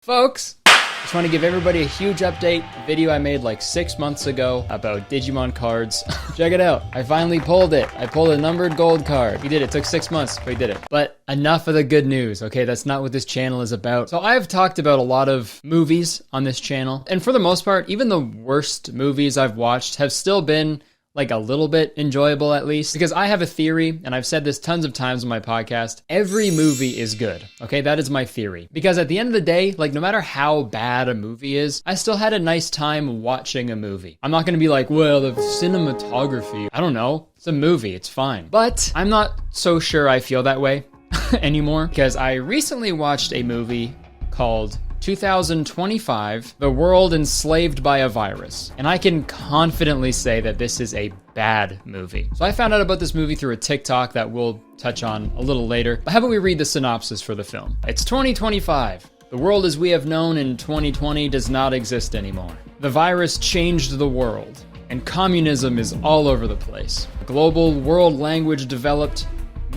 Folks, just want to give everybody a huge update. A video I made like 6 months ago about Digimon cards. Check it out. I finally pulled it. I pulled a numbered gold card. We did it. It took 6 months, but we did it. But enough of the good news, okay? That's not what this channel is about. So I've talked about a lot of movies on this channel. And for the most part, even the worst movies I've watched have still been like a little bit enjoyable at least, because I have a theory, and I've said this tons of times on my podcast, every movie is good, okay? That is my theory. Because at the end of the day, like no matter how bad a movie is, I still had a nice time watching a movie. I'm not gonna be like, well, the cinematography, I don't know, it's a movie, it's fine. But I'm not so sure I feel that way anymore, because I recently watched a movie called 2025, The World Enslaved by a Virus. And I can confidently say that this is a bad movie. So I found out about this movie through a TikTok that we'll touch on a little later. But how about we read the synopsis for the film? It's 2025. The world as we have known in 2020 does not exist anymore. The virus changed the world, and communism is all over the place. A global world language developed,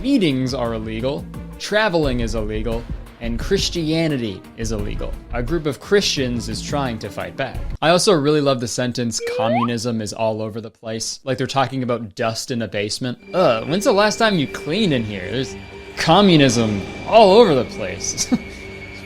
meetings are illegal, traveling is illegal, and Christianity is illegal. A group of Christians is trying to fight back. I also really love the sentence, communism is all over the place. Like they're talking about dust in a basement. When's the last time you cleaned in here? There's communism all over the place.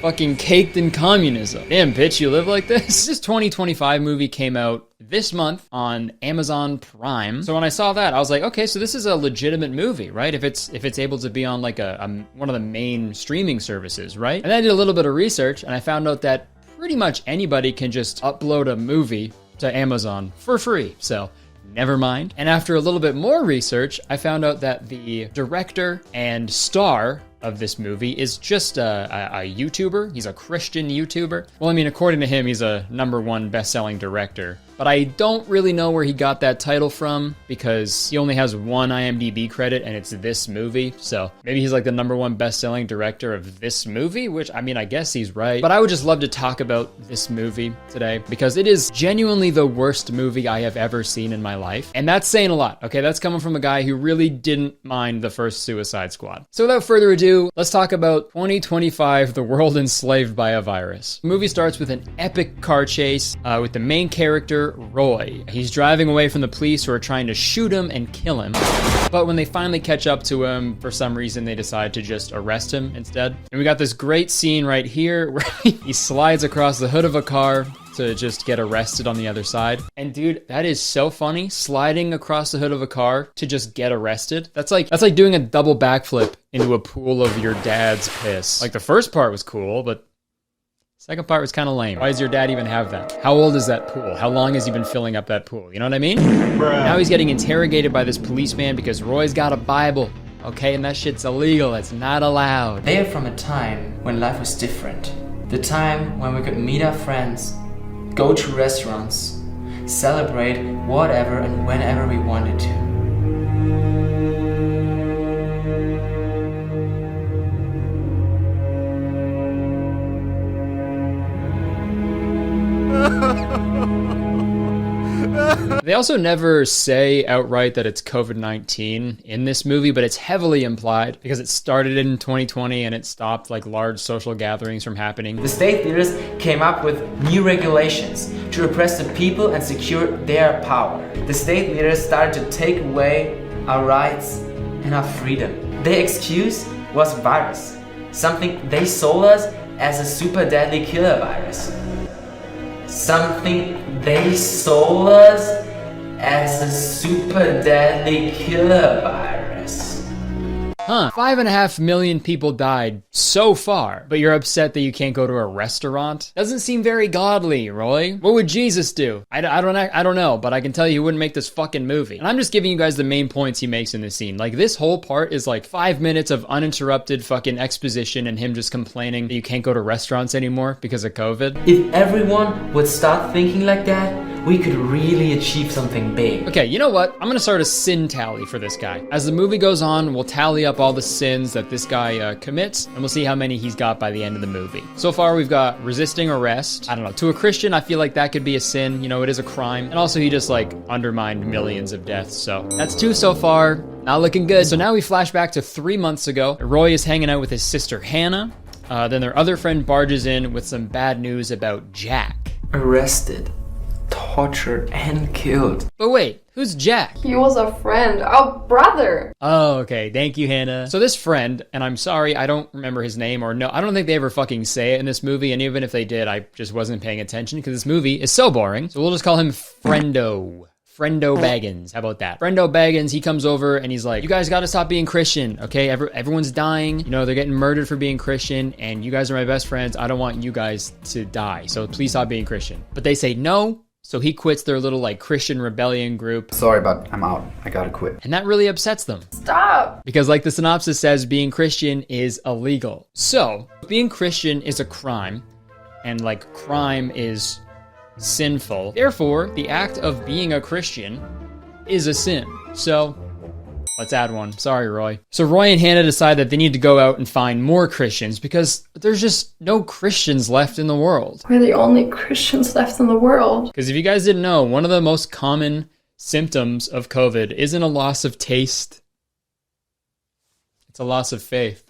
Fucking caked in communism. Damn, bitch, you live like this? This 2025 movie came out this month on Amazon Prime. So when I saw that, I was like, okay, so this is a legitimate movie, right? If it's able to be on like one of the main streaming services, right? And then I did a little bit of research, and I found out that pretty much anybody can just upload a movie to Amazon for free. So never mind. And after a little bit more research, I found out that the director and star of this movie is just a YouTuber. He's a Christian YouTuber. Well, I mean, according to him, he's a #1 best-selling director. But I don't really know where he got that title from, because he only has one IMDb credit, and it's this movie. So maybe he's like the #1 best-selling director of this movie, which, I mean, I guess he's right. But I would just love to talk about this movie today, because it is genuinely the worst movie I have ever seen in my life. And that's saying a lot, okay? That's coming from a guy who really didn't mind the first Suicide Squad. So without further ado, let's talk about 2025, The World Enslaved by a Virus. The movie starts with an epic car chase with the main character, Roy. He's driving away from the police who are trying to shoot him and kill him. But when they finally catch up to him, for some reason they decide to just arrest him instead. And we got this great scene right here where he slides across the hood of a car to just get arrested on the other side. And dude, that is so funny. Sliding across the hood of a car to just get arrested. That's like doing a double backflip into a pool of your dad's piss. Like the first part was cool, but second part was kind of lame. Why does your dad even have that? How old is that pool? How long has he been filling up that pool? You know what I mean? Bruh. Now he's getting interrogated by this policeman because Roy's got a Bible. Okay, and that shit's illegal. It's not allowed. They are from a time when life was different. The time when we could meet our friends, go to restaurants, celebrate whatever and whenever we wanted to. They also never say outright that it's COVID-19 in this movie, but it's heavily implied because it started in 2020 and it stopped like large social gatherings from happening. The state leaders came up with new regulations to repress the people and secure their power. The state leaders started to take away our rights and our freedom. Their excuse was virus, something they sold us as a super deadly killer virus. Something they sold us as a super deadly killer virus. Huh, 5.5 million people died so far, but you're upset that you can't go to a restaurant? Doesn't seem very godly, Roy. What would Jesus do? I don't know, but I can tell you he wouldn't make this fucking movie. And I'm just giving you guys the main points he makes in this scene. Like, this whole part is like 5 minutes of uninterrupted fucking exposition and him just complaining that you can't go to restaurants anymore because of COVID. If everyone would start thinking like that, we could really achieve something big. Okay, you know what? I'm gonna start a sin tally for this guy. As the movie goes on, we'll tally up all the sins that this guy commits, and we'll see how many he's got by the end of the movie. So far, we've got resisting arrest. I don't know, to a Christian, I feel like that could be a sin. You know, it is a crime. And also, he just, like, undermined millions of deaths. So that's 2 so far. Not looking good. So now we flash back to 3 months ago. Roy is hanging out with his sister, Hannah. Then their other friend barges in with some bad news about Jack. Arrested, tortured, and killed. But wait, who's Jack? He was a friend, our brother. Oh, okay. Thank you, Hannah. So this friend, and I'm sorry, I don't remember his name or no, I don't think they ever fucking say it in this movie. And even if they did, I just wasn't paying attention because this movie is so boring. So we'll just call him Friendo. Friendo Baggins. How about that? Friendo Baggins, he comes over and he's like, you guys gotta stop being Christian, okay? Everyone's dying. You know, they're getting murdered for being Christian and you guys are my best friends. I don't want you guys to die. So please stop being Christian. But they say no. So he quits their little like Christian rebellion group. Sorry, but I'm out. I gotta quit. And that really upsets them. Stop. Because like the synopsis says, being Christian is illegal. So being Christian is a crime and like crime is sinful. Therefore, the act of being a Christian is a sin. So let's add one. Sorry, Roy. So Roy and Hannah decide that they need to go out and find more Christians because there's just no Christians left in the world. We're the only Christians left in the world. Because if you guys didn't know, one of the most common symptoms of COVID isn't a loss of taste. It's a loss of faith.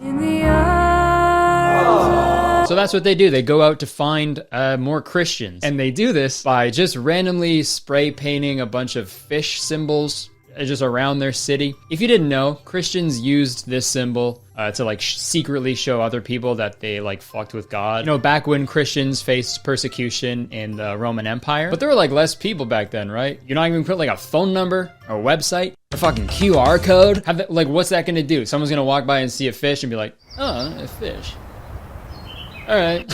So that's what they do. They go out to find more Christians. And they do this by just randomly spray painting a bunch of fish symbols just around their city. If you didn't know, Christians used this symbol to like secretly show other people that they like fucked with God. You know, back when Christians faced persecution in the Roman Empire. But there were like less people back then, right? You're not even put like a phone number or a website, a fucking QR code. Like, what's that gonna do? Someone's gonna walk by and see a fish and be like, oh, a fish. All right.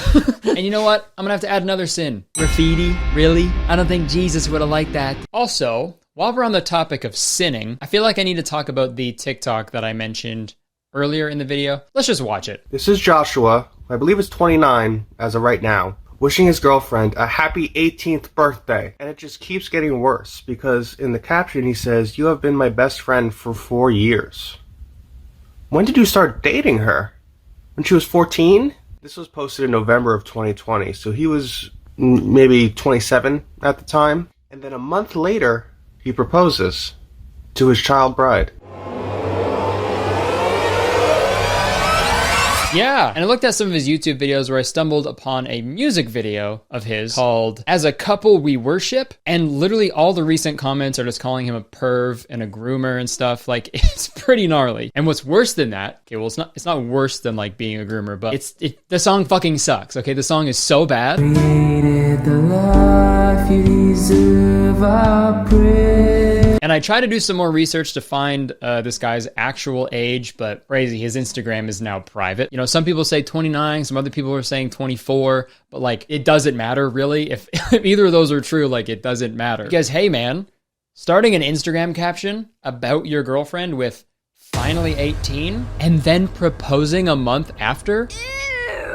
And you know what? I'm gonna have to add another sin. Graffiti? Really? I don't think Jesus would have liked that. Also, while we're on the topic of sinning, I feel like I need to talk about the TikTok that I mentioned earlier in the video. Let's just watch it. This is Joshua, I believe it's 29 as of right now, wishing his girlfriend a happy 18th birthday. And it just keeps getting worse because in the caption he says, "You have been my best friend for 4 years." When did you start dating her? When she was 14? This was posted in November of 2020, so he was maybe 27 at the time. And then a month later, he proposes to his child bride. Yeah, and I looked at some of his YouTube videos where I stumbled upon a music video of his called As a Couple We Worship, and literally all the recent comments are just calling him a perv and a groomer and stuff. Like, it's pretty gnarly. And what's worse than that, okay, well, it's not worse than like being a groomer, but the song fucking sucks, okay? The song is so bad. Created the life you deserve, I pray. And I tried to do some more research to find this guy's actual age, but crazy, his Instagram is now private. You know, some people say 29, some other people are saying 24, but like, it doesn't matter really. If either of those are true, like, it doesn't matter. Because, hey man, starting an Instagram caption about your girlfriend with finally 18 and then proposing a month after?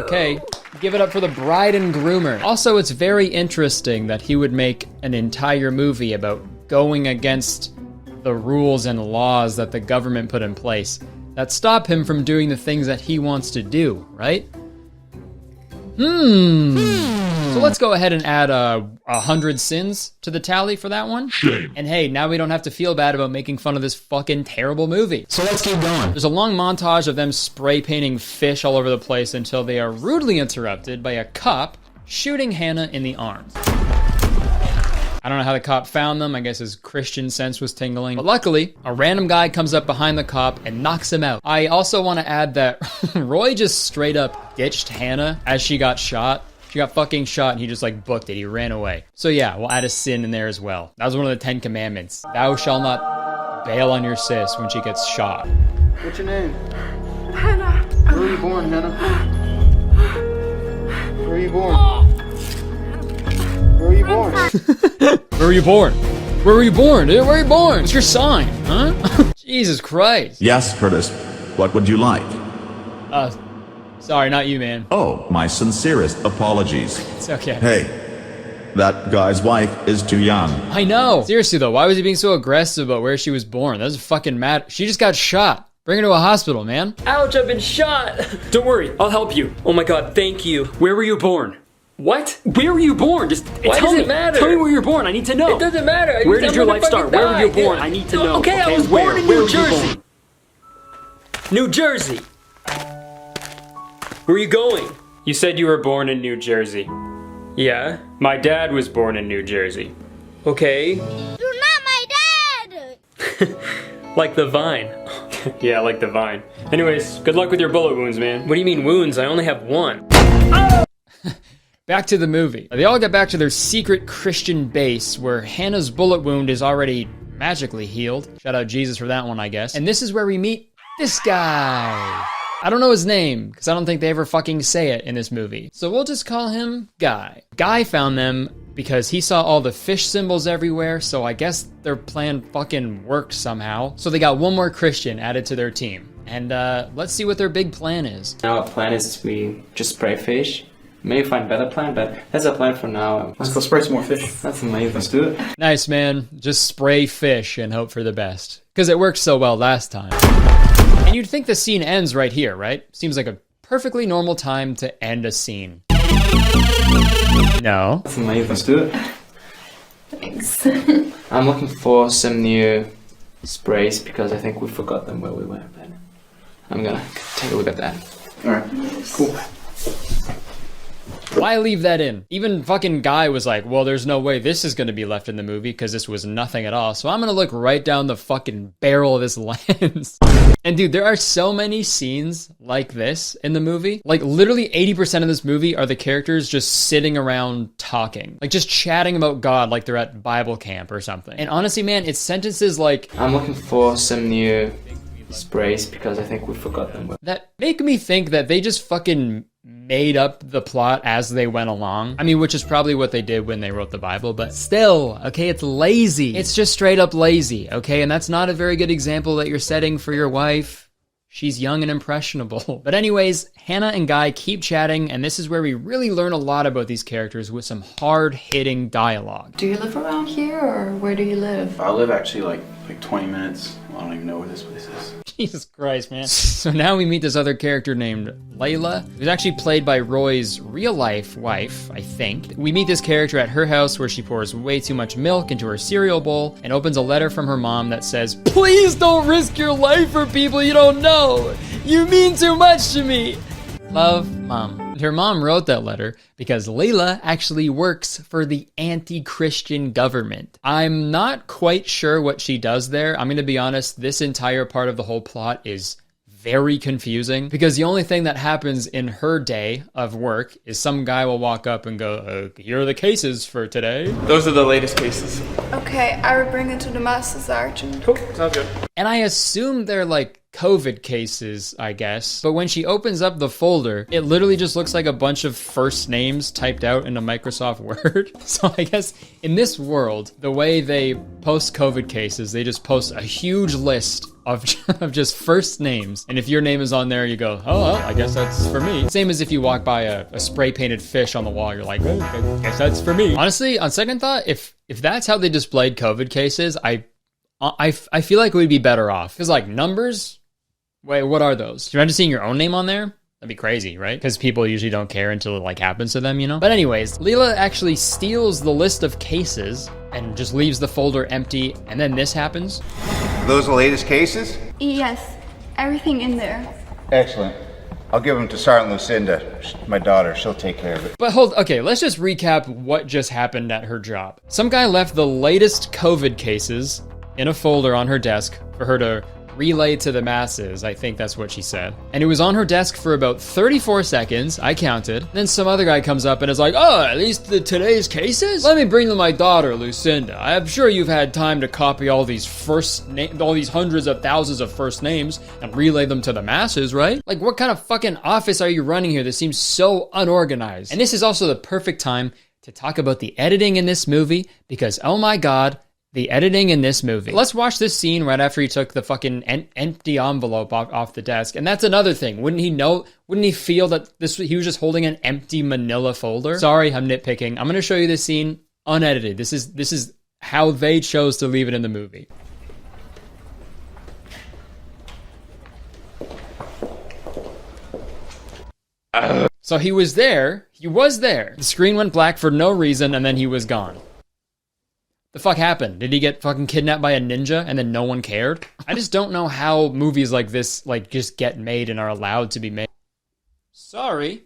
Okay, give it up for the bride and groomer. Also, it's very interesting that he would make an entire movie about going against the rules and laws that the government put in place that stop him from doing the things that he wants to do, right? So let's go ahead and add 100 sins to the tally for that one. Shame. And hey, now we don't have to feel bad about making fun of this fucking terrible movie. So let's keep going. There's a long montage of them spray painting fish all over the place until they are rudely interrupted by a cop shooting Hannah in the arm. I don't know how the cop found them. I guess his Christian sense was tingling. But luckily, a random guy comes up behind the cop and knocks him out. I also want to add that Roy just straight up ditched Hannah as she got shot. She got fucking shot and he just like booked it. He ran away. So yeah, we'll add a sin in there as well. That was one of the 10 commandments. Thou shalt not bail on your sis when she gets shot. What's your name? Hannah. Where were you born, Hannah? Where were you born? Where were you born? Where were you born? Where were you born, dude? Where were you born? What's your sign, huh? Jesus Christ. Yes, Curtis. What would you like? Sorry, not you, man. Oh, my sincerest apologies. It's okay. Hey, that guy's wife is too young. I know. Seriously though, why was he being so aggressive about where she was born? That doesn't fucking matter. She just got shot. Bring her to a hospital, man. Ouch, I've been shot. Don't worry, I'll help you. Oh my god, thank you. Where were you born? What? Where were you born? Just Why tell does me. it matter? Tell me where you're born. I need to know. It doesn't matter. Where did your life start? Where were you born? I need to know. Okay, I was Where? born in Where New were you Jersey. born? New Jersey. Where are you going? You said you were born in New Jersey. Yeah? My dad was born in New Jersey. Okay. You're not my dad! Like the vine. Yeah, like the vine. Anyways, good luck with your bullet wounds, man. What do you mean wounds? I only have one. Back to the movie. They all get back to their secret Christian base where Hannah's bullet wound is already magically healed. Shout out Jesus for that one, I guess. And this is where we meet this guy. I don't know his name, because I don't think they ever fucking say it in this movie. So we'll just call him Guy. Guy found them because he saw all the fish symbols everywhere, so I guess their plan fucking worked somehow. So they got one more Christian added to their team. And let's see what their big plan is. Now our plan is we just spray fish. Maybe find a better plan, but that's our plan for now. Let's go spray some more fish. That's amazing. Let's do it. Nice, man. Just spray fish and hope for the best. Because it worked so well last time. And you'd think the scene ends right here, right? Seems like a perfectly normal time to end a scene. No. That's amazing. Let's do it. Thanks. I'm looking for some new sprays because I think we forgot them where we were. But I'm gonna take a look at that. Alright, cool. Why leave that in? Even fucking Guy was like, well, there's no way this is gonna be left in the movie because this was nothing at all. So I'm gonna look right down the fucking barrel of this lens. And dude, there are so many scenes like this in the movie. Like literally 80% of this movie are the characters just sitting around talking. Like just chatting about God like they're at Bible camp or something. And honestly, man, it's sentences like, I'm looking for some new sprays because I think we forgot them. that make me think that they just fucking made up the plot as they went along. I mean, which is probably what they did when they wrote the Bible, but still, okay, it's lazy. It's just straight up lazy, okay? And that's not a very good example that you're setting for your wife. She's young and impressionable. But anyways, Hannah and Guy keep chatting, and this is where we really learn a lot about these characters with some hard-hitting dialogue. Do you live around here, or where do you live? I live actually like 20 minutes. I don't even know where this place is. Jesus Christ, man. So now we meet this other character named Layla, who's actually played by Roy's real-life wife, I think. We meet this character at her house where she pours way too much milk into her cereal bowl and opens a letter from her mom that says, "Please don't risk your life for people you don't know. You mean too much to me. Love, Mom." Her mom wrote that letter because Layla actually works for the anti-Christian government. I'm not quite sure what she does there. I'm gonna be honest, this entire part of the whole plot is very confusing because the only thing that happens in her day of work is some guy will walk up and go, here are the cases for today. Those are the latest cases. Okay, I will bring it to the master sergeant. Cool, sounds good. And I assume they're like COVID cases, I guess. But when she opens up the folder, it literally just looks like a bunch of first names typed out in a Microsoft Word. So I guess in this world, the way they post COVID cases, they just post a huge list of just first names. And if your name is on there, you go, oh, well, I guess that's for me. Same as if you walk by a spray painted fish on the wall, you're like, oh, I guess that's for me. Honestly, on second thought, if that's how they displayed COVID cases, I feel like we'd be better off. Because like numbers, wait, what are those? Do you imagine seeing your own name on there? That'd be crazy, right? Because people usually don't care until it like happens to them, you know? But anyways, Leela actually steals the list of cases and just leaves the folder empty. And then this happens. Those the latest cases? Yes, everything in there. Excellent. I'll give them to Sergeant Lucinda, my daughter. She'll take care of it. But okay, let's just recap what just happened at her job. Some guy left the latest COVID cases in a folder on her desk for her to relay to the masses. I think that's what she said. And it was on her desk for about 34 seconds. I counted. Then some other guy comes up and is like, oh, at least today's cases? Let me bring them my daughter, Lucinda. I'm sure you've had time to copy all these all these hundreds of thousands of first names and relay them to the masses, right? Like, what kind of fucking office are you running here that seems so unorganized? And this is also the perfect time to talk about the editing in this movie because, oh my God, the editing in this movie. Let's watch this scene right after he took the fucking empty envelope off the desk. And that's another thing. Wouldn't he feel that he was just holding an empty manila folder? Sorry, I'm nitpicking. I'm going to show you this scene unedited. This is how they chose to leave it in the movie. So he was there. The screen went black for no reason and then he was gone. The fuck happened? Did he get fucking kidnapped by a ninja and then no one cared? I just don't know how movies like this like just get made and are allowed to be made. Sorry.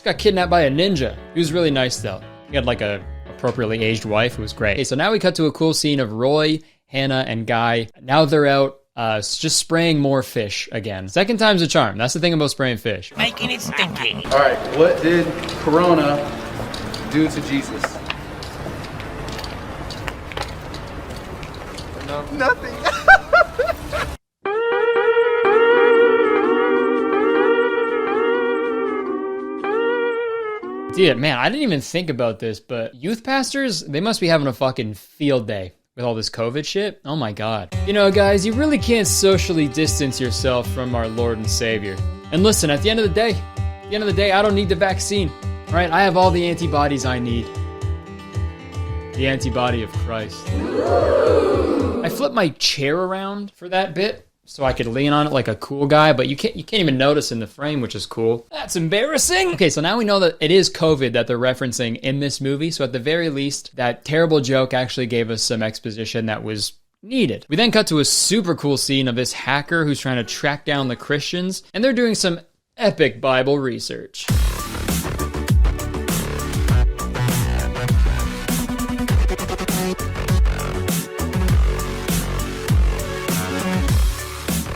Got kidnapped by a ninja. He was really nice though. He had like a appropriately aged wife who was great. Okay, so now we cut to a cool scene of Roy, Hannah, and Guy. Now they're out just spraying more fish again. Second time's a charm. That's the thing about spraying fish. Making it stinky. All right, what did Corona do to Jesus? Nothing. Dude, man, I didn't even think about this, but youth pastors, they must be having a fucking field day with all this COVID shit. Oh my God. You know, guys, you really can't socially distance yourself from our Lord and Savior. And listen, at the end of the day, I don't need the vaccine, all right? I have all the antibodies I need. The antibody of Christ. I flipped my chair around for that bit so I could lean on it like a cool guy, but you can't even notice in the frame, which is cool. That's embarrassing. Okay, so now we know that it is COVID that they're referencing in this movie, so at the very least, that terrible joke actually gave us some exposition that was needed. We then cut to a super cool scene of this hacker who's trying to track down the Christians, and they're doing some epic Bible research.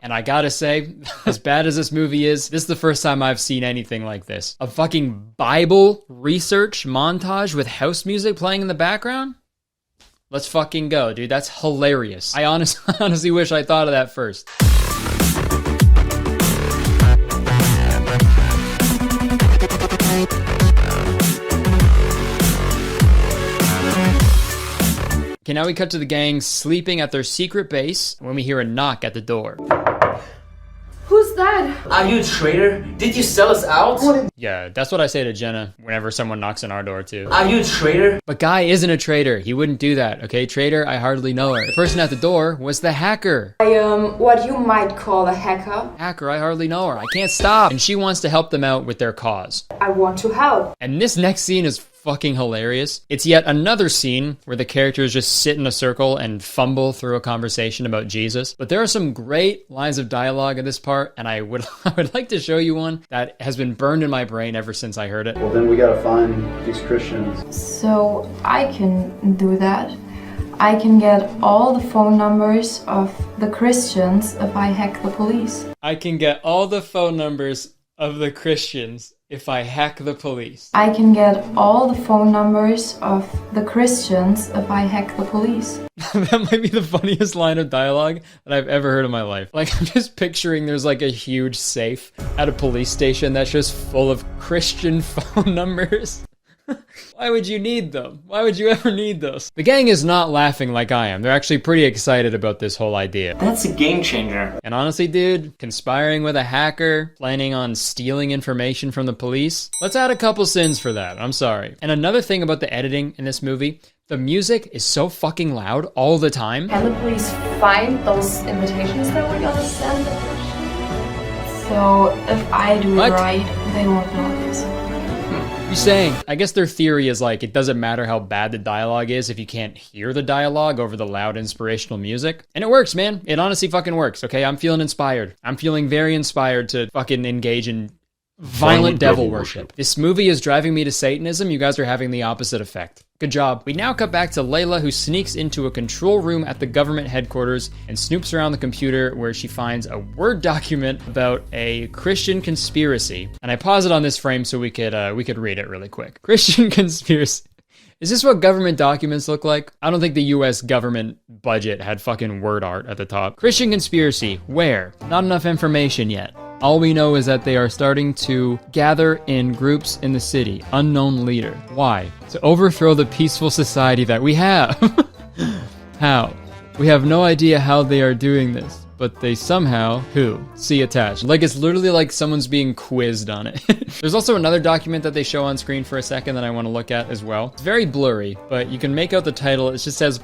And I gotta say, as bad as this movie is, this is the first time I've seen anything like this. A fucking Bible research montage with house music playing in the background? Let's fucking go, dude. That's hilarious. I honestly wish I thought of that first. Okay, now we cut to the gang sleeping at their secret base when we hear a knock at the door. Who's that? Are you a traitor? Did you sell us out? Yeah, that's what I say to Jenna whenever someone knocks on our door too. Are you a traitor? But Guy isn't a traitor. He wouldn't do that, okay? Traitor, I hardly know her. The person at the door was the hacker. I am what you might call a hacker. Hacker, I hardly know her. I can't stop. And she wants to help them out with their cause. I want to help. And this next scene is fucking hilarious. It's yet another scene where the characters just sit in a circle and fumble through a conversation about Jesus. But there are some great lines of dialogue in this part, and I would like to show you one that has been burned in my brain ever since I heard it. Well, then we gotta find these Christians. So I can do that. I can get all the phone numbers of the Christians if I hack the police. I can get all the phone numbers of the Christians if I hack the police. I can get all the phone numbers of the Christians if I hack the police. That might be the funniest line of dialogue that I've ever heard in my life. Like, I'm just picturing there's like a huge safe at a police station that's just full of Christian phone numbers. Why would you need them? Why would you ever need those? The gang is not laughing like I am. They're actually pretty excited about this whole idea. That's a game changer. And honestly, dude, conspiring with a hacker, planning on stealing information from the police, let's add a couple sins for that. I'm sorry. And another thing about the editing in this movie, the music is so fucking loud all the time. Can the police find those invitations that we're gonna send? So if I do it right, they won't notice. You're saying, I guess their theory is like, it doesn't matter how bad the dialogue is if you can't hear the dialogue over the loud inspirational music. And it works, man. It honestly fucking works, okay? I'm feeling inspired. I'm feeling very inspired to fucking engage in violent devil worship. This movie is driving me to Satanism. You guys are having the opposite effect. Good job. We now cut back to Layla, who sneaks into a control room at the government headquarters and snoops around the computer where she finds a Word document about a Christian conspiracy. And I pause it on this frame so we could read it really quick. Christian conspiracy. Is this what government documents look like? I don't think the US government budget had fucking word art at the top. Christian conspiracy. Where? Not enough information yet. All we know is that they are starting to gather in groups in the city. Unknown leader. Why? To overthrow the peaceful society that we have. How? We have no idea how they are doing this, but they somehow, who? See attached. Like, it's literally like someone's being quizzed on it. There's also another document that they show on screen for a second that I want to look at as well. It's very blurry, but you can make out the title. It just says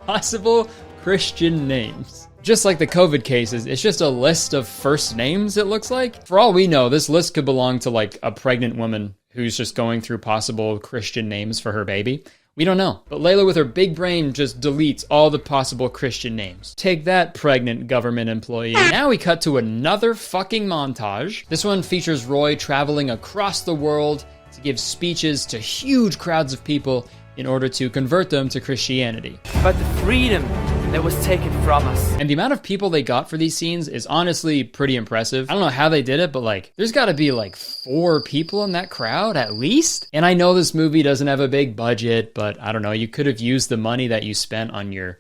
possible Christian names. Just like the COVID cases, it's just a list of first names, it looks like. For all we know, this list could belong to like a pregnant woman who's just going through possible Christian names for her baby. We don't know. But Layla with her big brain just deletes all the possible Christian names. Take that, pregnant government employee. Now we cut to another fucking montage. This one features Roy traveling across the world to give speeches to huge crowds of people in order to convert them to Christianity. But the freedom that was taken from us. And the amount of people they got for these scenes is honestly pretty impressive. I don't know how they did it, but like, there's gotta be like 4 people in that crowd at least. And I know this movie doesn't have a big budget, but I don't know, you could have used the money that you spent on your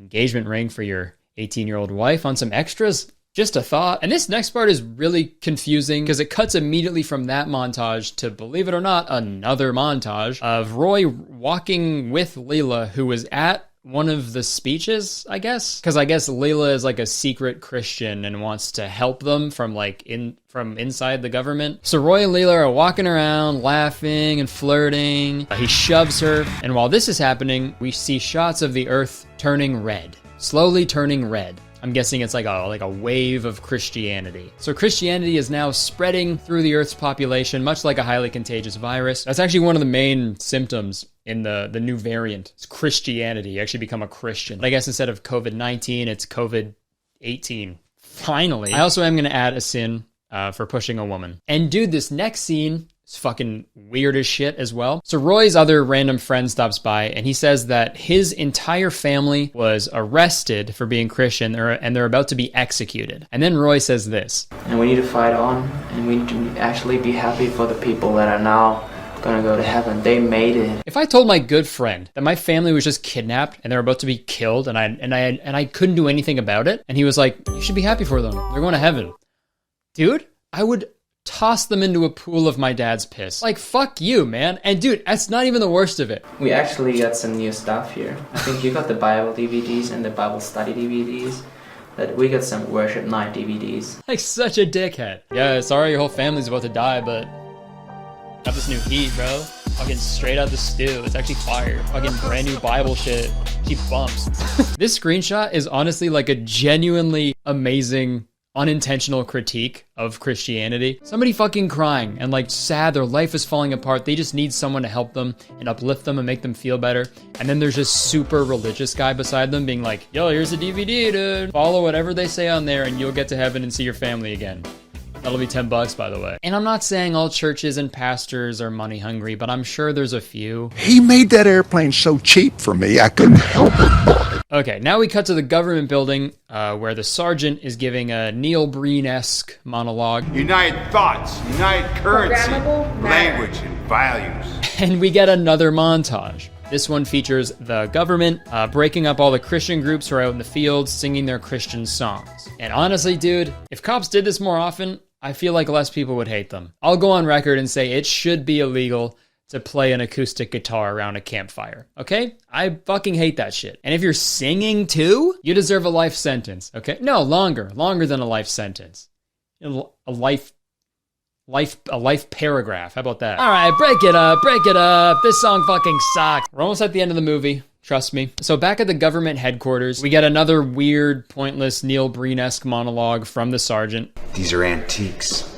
engagement ring for your 18-year-old wife on some extras. Just a thought. And this next part is really confusing because it cuts immediately from that montage to, believe it or not, another montage of Roy walking with Layla, who was at one of the speeches, I guess. Because I guess Layla is like a secret Christian and wants to help them from inside the government. So Roy and Layla are walking around, laughing and flirting. He shoves her. And while this is happening, we see shots of the earth turning red. Slowly turning red. I'm guessing it's like a wave of Christianity. So Christianity is now spreading through the Earth's population, much like a highly contagious virus. That's actually one of the main symptoms in the new variant. It's Christianity. You actually become a Christian. But I guess instead of COVID-19, it's COVID-18. Finally. I also am going to add a sin for pushing a woman. And dude, this next scene is fucking weird as shit as well. So Roy's other random friend stops by and he says that his entire family was arrested for being Christian and they're about to be executed. And then Roy says this. And we need to fight on, and we need to actually be happy for the people that are now gonna go to heaven. They made it. If I told my good friend that my family was just kidnapped and they're about to be killed and I couldn't do anything about it, and he was like, you should be happy for them. They're going to heaven. Dude, I would toss them into a pool of my dad's piss. Like, fuck you, man. And dude, that's not even the worst of it. We actually got some new stuff here. I think you got the Bible DVDs and the Bible study DVDs. But we got some worship night DVDs. Like, such a dickhead. Yeah, sorry your whole family's about to die, but got this new heat, bro. Fucking straight out the stew. It's actually fire. Fucking brand new Bible shit. She bumps. This screenshot is honestly like a genuinely amazing unintentional critique of Christianity. Somebody fucking crying and like sad, their life is falling apart. They just need someone to help them and uplift them and make them feel better. And then there's this super religious guy beside them being like, yo, here's a DVD, dude. Follow whatever they say on there and you'll get to heaven and see your family again. That'll be $10, by the way. And I'm not saying all churches and pastors are money hungry, but I'm sure there's a few. He made that airplane so cheap for me, I couldn't help it. Okay, now we cut to the government building where the sergeant is giving a Neil Breen-esque monologue. Unite thoughts, unite currency, language, and values. And we get another montage. This one features the government breaking up all the Christian groups who are out in the field singing their Christian songs. And honestly, dude, if cops did this more often, I feel like less people would hate them. I'll go on record and say it should be illegal to play an acoustic guitar around a campfire, okay? I fucking hate that shit. And if you're singing too, you deserve a life sentence, okay? No, longer than a life sentence. A life paragraph, how about that? All right, break it up. This song fucking sucks. We're almost at the end of the movie. Trust me. So back at the government headquarters, we get another weird, pointless Neil Breen-esque monologue from the sergeant. These are antiques.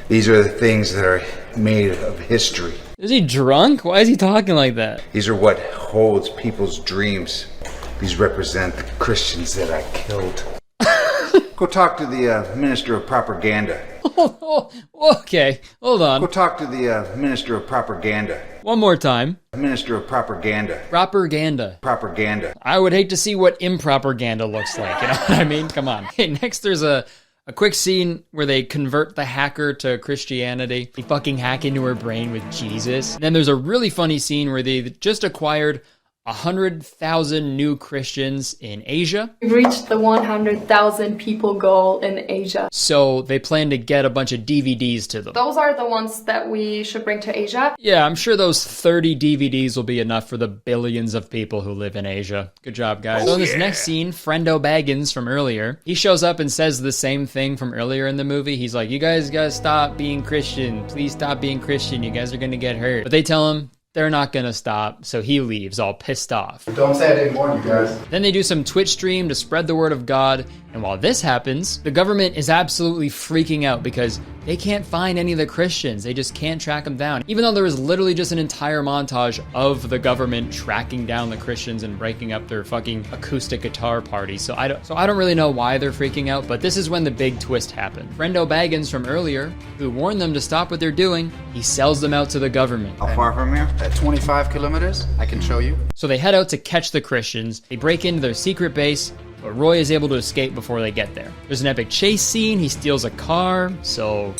These are the things that are made of history. Is he drunk? Why is he talking like that? These are what holds people's dreams. These represent the Christians that I killed. Go talk to the Minister of Propaganda. Okay, hold on. Go talk to the Minister of Propaganda. One more time. Minister of Propaganda. Propaganda. I would hate to see what impropaganda looks like, you know what I mean? Come on. Okay, next there's a quick scene where they convert the hacker to Christianity. They fucking hack into her brain with Jesus. And then there's a really funny scene where they just acquired 100,000 new Christians in Asia. We've reached the 100,000 people goal in Asia. So they plan to get a bunch of DVDs to them. Those are the ones that we should bring to Asia. Yeah, I'm sure those 30 DVDs will be enough for the billions of people who live in Asia. Good job, guys. So in this next scene, Friendo Baggins from earlier, he shows up and says the same thing from earlier in the movie. He's like, you guys gotta stop being Christian. Please stop being Christian. You guys are gonna get hurt. But they tell him they're not gonna stop, so he leaves all pissed off. Don't say I didn't warn you guys. Then they do some Twitch stream to spread the word of God, And while this happens, the government is absolutely freaking out because they can't find any of the Christians. They just can't track them down. Even though there is literally just an entire montage of the government tracking down the Christians and breaking up their fucking acoustic guitar party. So I don't really know why they're freaking out, but this is when the big twist happened. Friendo Baggins from earlier, who warned them to stop what they're doing, he sells them out to the government. How far from here? At 25 kilometers. I can show you. So they head out to catch the Christians. They break into their secret base, but Roy is able to escape before they get there. There's an epic chase scene. He steals a car, so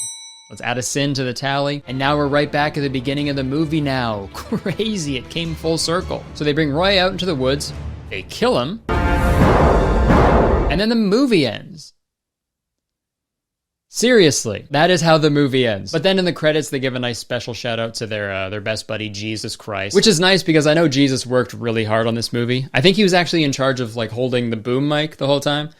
let's add a sin to the tally. And now we're right back at the beginning of the movie now. Crazy, it came full circle. So they bring Roy out into the woods, they kill him, and then the movie ends. Seriously, that is how the movie ends. But then in the credits, they give a nice special shout out to their best buddy, Jesus Christ, which is nice because I know Jesus worked really hard on this movie. I think he was actually in charge of like holding the boom mic the whole time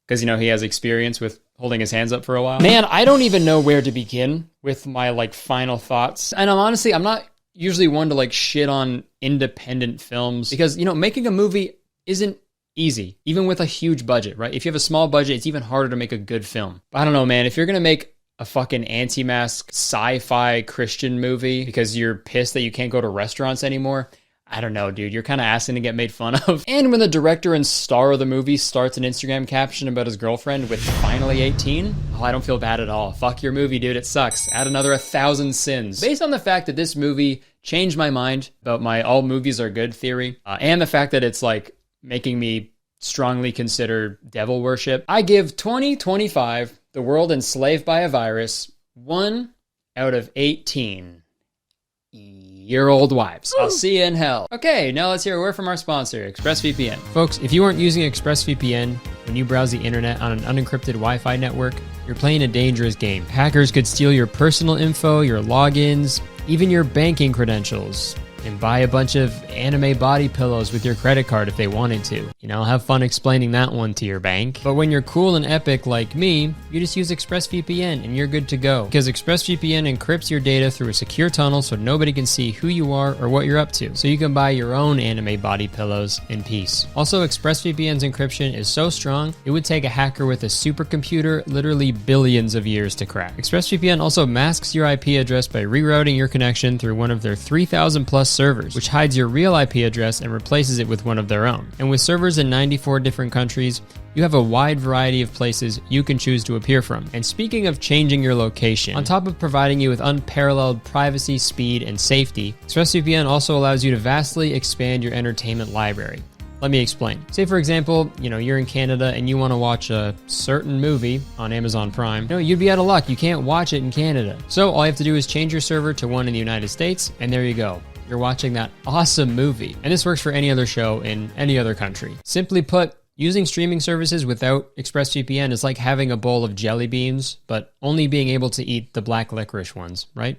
because, you know, he has experience with holding his hands up for a while. Man, I don't even know where to begin with my like final thoughts. And I'm not usually one to like shit on independent films because, you know, making a movie isn't easy, even with a huge budget, right? If you have a small budget, it's even harder to make a good film. But I don't know, man. If you're gonna make a fucking anti-mask sci-fi Christian movie because you're pissed that you can't go to restaurants anymore, I don't know, dude. You're kind of asking to get made fun of. And when the director and star of the movie starts an Instagram caption about his girlfriend with finally 18, oh, I don't feel bad at all. Fuck your movie, dude. It sucks. Add another 1,000 sins. Based on the fact that this movie changed my mind about my all movies are good theory, and the fact that it's like making me strongly consider devil worship, I give 2025, The World Enslaved by a Virus, 1 out of 18-year-old wives. I'll see you in hell. Okay, now let's hear a word from our sponsor, ExpressVPN. Folks, if you aren't using ExpressVPN when you browse the internet on an unencrypted Wi-Fi network, you're playing a dangerous game. Hackers could steal your personal info, your logins, even your banking credentials, and buy a bunch of anime body pillows with your credit card if they wanted to. You know, have fun explaining that one to your bank. But when you're cool and epic like me, you just use ExpressVPN and you're good to go. Because ExpressVPN encrypts your data through a secure tunnel so nobody can see who you are or what you're up to. So you can buy your own anime body pillows in peace. Also, ExpressVPN's encryption is so strong, it would take a hacker with a supercomputer literally billions of years to crack. ExpressVPN also masks your IP address by rerouting your connection through one of their 3,000 plus servers, which hides your real IP address and replaces it with one of their own. And with servers in 94 different countries, you have a wide variety of places you can choose to appear from. And speaking of changing your location, on top of providing you with unparalleled privacy, speed, and safety, ExpressVPN also allows you to vastly expand your entertainment library. Let me explain. Say for example, you know, you're in Canada and you want to watch a certain movie on Amazon Prime. No, you'd be out of luck. You can't watch it in Canada. So all you have to do is change your server to one in the United States, and there you go. You're watching that awesome movie. And this works for any other show in any other country. Simply put, using streaming services without ExpressVPN is like having a bowl of jelly beans, but only being able to eat the black licorice ones, right?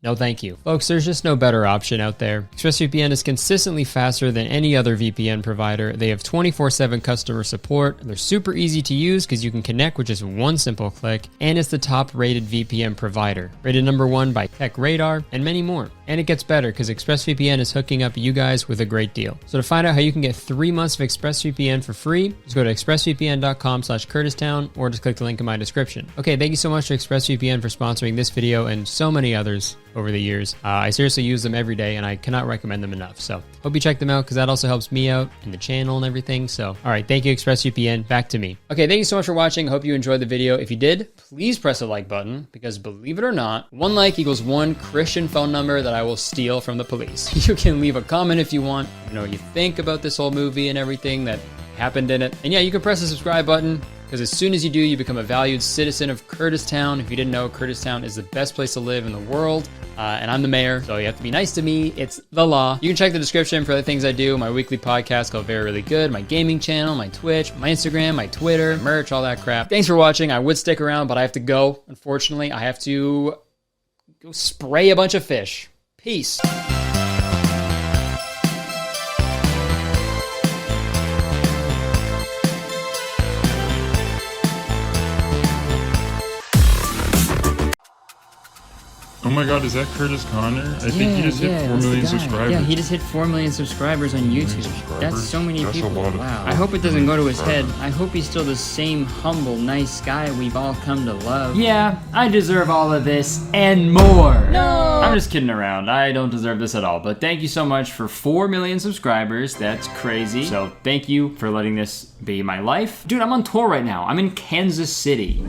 No thank you. Folks, there's just no better option out there. ExpressVPN is consistently faster than any other VPN provider. They have 24/7 customer support. They're super easy to use because you can connect with just one simple click, and it's the top rated VPN provider. Rated #1 by TechRadar, and many more. And it gets better because ExpressVPN is hooking up you guys with a great deal. So to find out how you can get 3 months of ExpressVPN for free, just go to expressvpn.com/CurtisTown or just click the link in my description. Okay, thank you so much to ExpressVPN for sponsoring this video and so many others over the years. I seriously use them every day and I cannot recommend them enough. So hope you check them out because that also helps me out and the channel and everything. So, all right, thank you ExpressVPN. Back to me. Okay, thank you so much for watching. Hope you enjoyed the video. If you did, please press the like button because believe it or not, 1 like equals 1 Christian phone number that I will steal from the police. You can leave a comment if you want, you know what you think about this whole movie and everything that happened in it. And yeah, you can press the subscribe button because as soon as you do, you become a valued citizen of Kurtistown. If you didn't know, Kurtistown is the best place to live in the world, and I'm the mayor, so you have to be nice to me. It's the law. You can check the description for the things I do, my weekly podcast called Very Really Good, my gaming channel, my Twitch, my Instagram, my Twitter, merch, all that crap. Thanks for watching. I would stick around, but I have to go. Unfortunately, I have to go spray a bunch of fish. Peace. my god, is that Curtis Connor? I think he just hit 4 million subscribers. Yeah, he just hit 4 million subscribers on YouTube. That's so many That's people. a lot of Wow. I hope it doesn't go to his head. I hope he's still the same humble, nice guy we've all come to love. Yeah, I deserve all of this and more. No! I'm just kidding around. I don't deserve this at all. But thank you so much for 4 million subscribers. That's crazy. So thank you for letting this be my life. Dude, I'm on tour right now. I'm in Kansas City.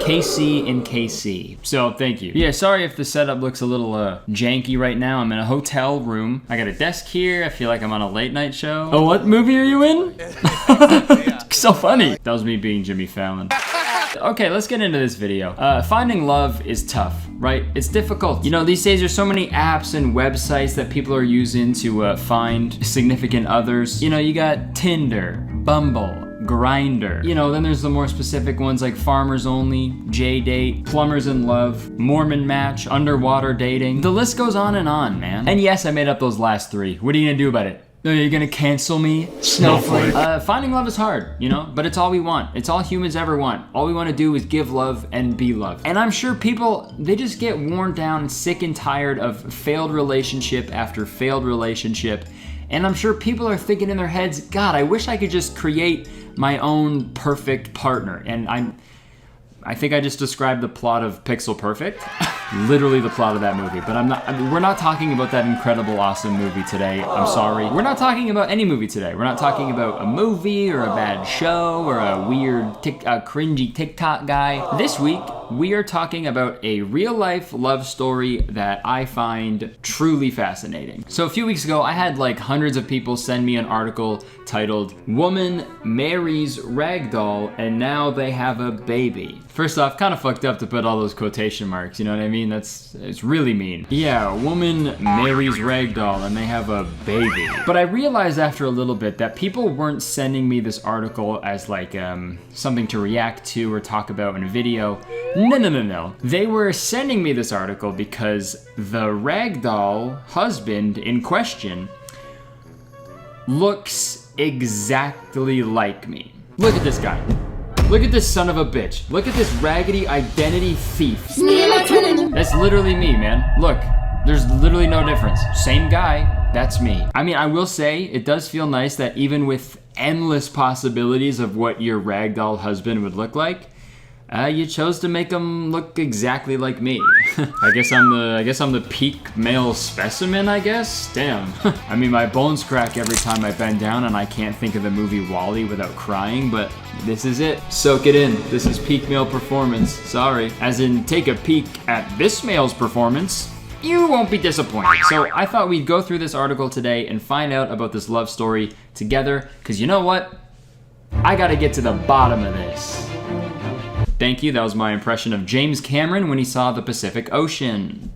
KC in KC. So thank you. Yeah, sorry if the setup looks a little janky right now. I'm in a hotel room. I got a desk here. I feel like I'm on a late night show. Oh, what movie are you in? So funny. That was me being Jimmy Fallon. Okay, let's get into this video. Finding love is tough, right? It's difficult. You know, these days there's so many apps and websites that people are using to find significant others. You know, you got Tinder, Bumble, Grindr. You know, then there's the more specific ones like Farmers Only, J-Date, Plumbers in Love, Mormon Match, Underwater Dating. The list goes on, man. And yes, I made up those last 3. What are you gonna do about it? Are you gonna cancel me? Snowflake. Finding love is hard, you know, but it's all we want. It's all humans ever want. All we wanna do is give love and be loved. And I'm sure people, they just get worn down, sick and tired of failed relationship after failed relationship. And I'm sure people are thinking in their heads, God, I wish I could just create my own perfect partner. And I think I just described the plot of Pixel Perfect. Literally the plot of that movie, but we're not talking about that incredible, awesome movie today. I'm sorry. We're not talking about any movie today. We're not talking about a movie or a bad show or a weird, cringy TikTok guy. This week, we are talking about a real-life love story that I find truly fascinating. So a few weeks ago, I had like hundreds of people send me an article titled, "Woman Marries Ragdoll and Now They Have a Baby." First off, kind of fucked up to put all those quotation marks, you know what I mean? It's really mean. Yeah, a woman marries Ragdoll and they have a baby. But I realized after a little bit that people weren't sending me this article as like something to react to or talk about in a video. No. They were sending me this article because the Ragdoll husband in question looks exactly like me. Look at this guy. Look at this son of a bitch. Look at this raggedy identity thief. That's literally me, man. Look, there's literally no difference. Same guy, that's me. I mean, I will say, it does feel nice that even with endless possibilities of what your ragdoll husband would look like, you chose to make him look exactly like me. I guess I'm the peak male specimen, I guess? Damn. I mean, my bones crack every time I bend down and I can't think of the movie WALL-E without crying, but this is it. Soak it in. This is peak male performance. Sorry. As in, take a peek at this male's performance. You won't be disappointed. So I thought we'd go through this article today and find out about this love story together, because you know what? I gotta get to the bottom of this. Thank you, that was my impression of James Cameron when he saw the Pacific Ocean.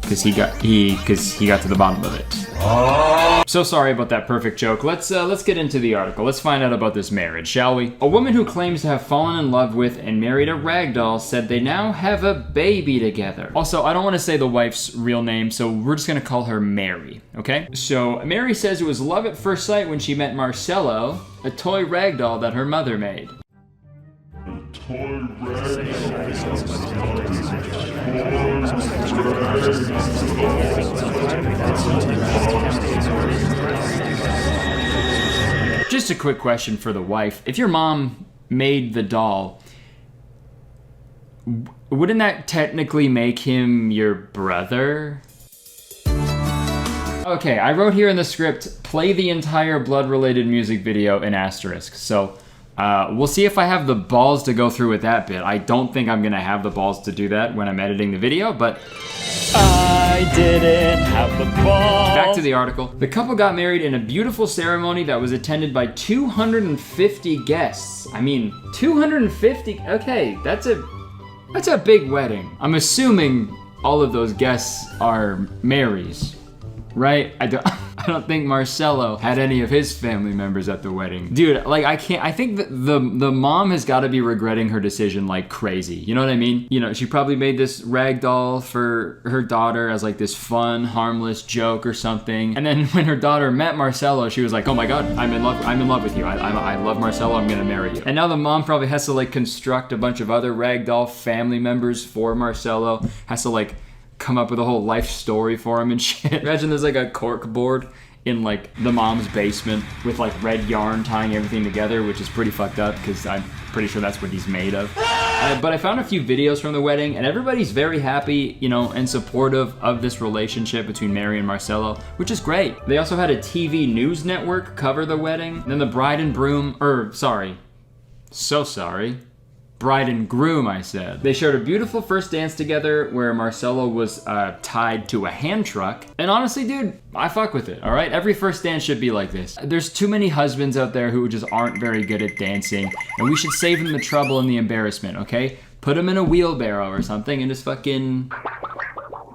Because he got to the bottom of it. So sorry about that perfect joke. Let's get into the article. Let's find out about this marriage, shall we? A woman who claims to have fallen in love with and married a ragdoll said they now have a baby together. Also, I don't want to say the wife's real name, so we're just gonna call her Mary, okay? So Mary says it was love at first sight when she met Marcello, a toy ragdoll that her mother made. Just a quick question for the wife. If your mom made the doll, wouldn't that technically make him your brother? Okay, I wrote here in the script, play the entire blood-related music video in asterisk. So we'll see if I have the balls to go through with that bit. I don't think I'm gonna have the balls to do that when I'm editing the video, but I didn't have the balls. Back to the article. The couple got married in a beautiful ceremony that was attended by 250 guests. I mean, 250, okay, that's a big wedding. I'm assuming all of those guests are Marys, right? I don't think Marcelo had any of his family members at the wedding. Dude, like I think that the mom has got to be regretting her decision like crazy. You know what I mean? You know, she probably made this rag doll for her daughter as like this fun, harmless joke or something. And then when her daughter met Marcelo, she was like, oh my God, I'm in love with you. I love Marcelo, I'm gonna marry you. And now the mom probably has to like construct a bunch of other rag doll family members for Marcelo, has to like come up with a whole life story for him and shit. Imagine there's like a cork board in like the mom's basement with like red yarn tying everything together, which is pretty fucked up because I'm pretty sure that's what he's made of. But I found a few videos from the wedding and everybody's very happy, you know, and supportive of this relationship between Mary and Marcelo, which is great. They also had a TV news network cover the wedding. Then the bride and bride and groom, I said. They shared a beautiful first dance together where Marcelo was tied to a hand truck. And honestly, dude, I fuck with it, all right? Every first dance should be like this. There's too many husbands out there who just aren't very good at dancing, and we should save them the trouble and the embarrassment, okay? Put them in a wheelbarrow or something and just fucking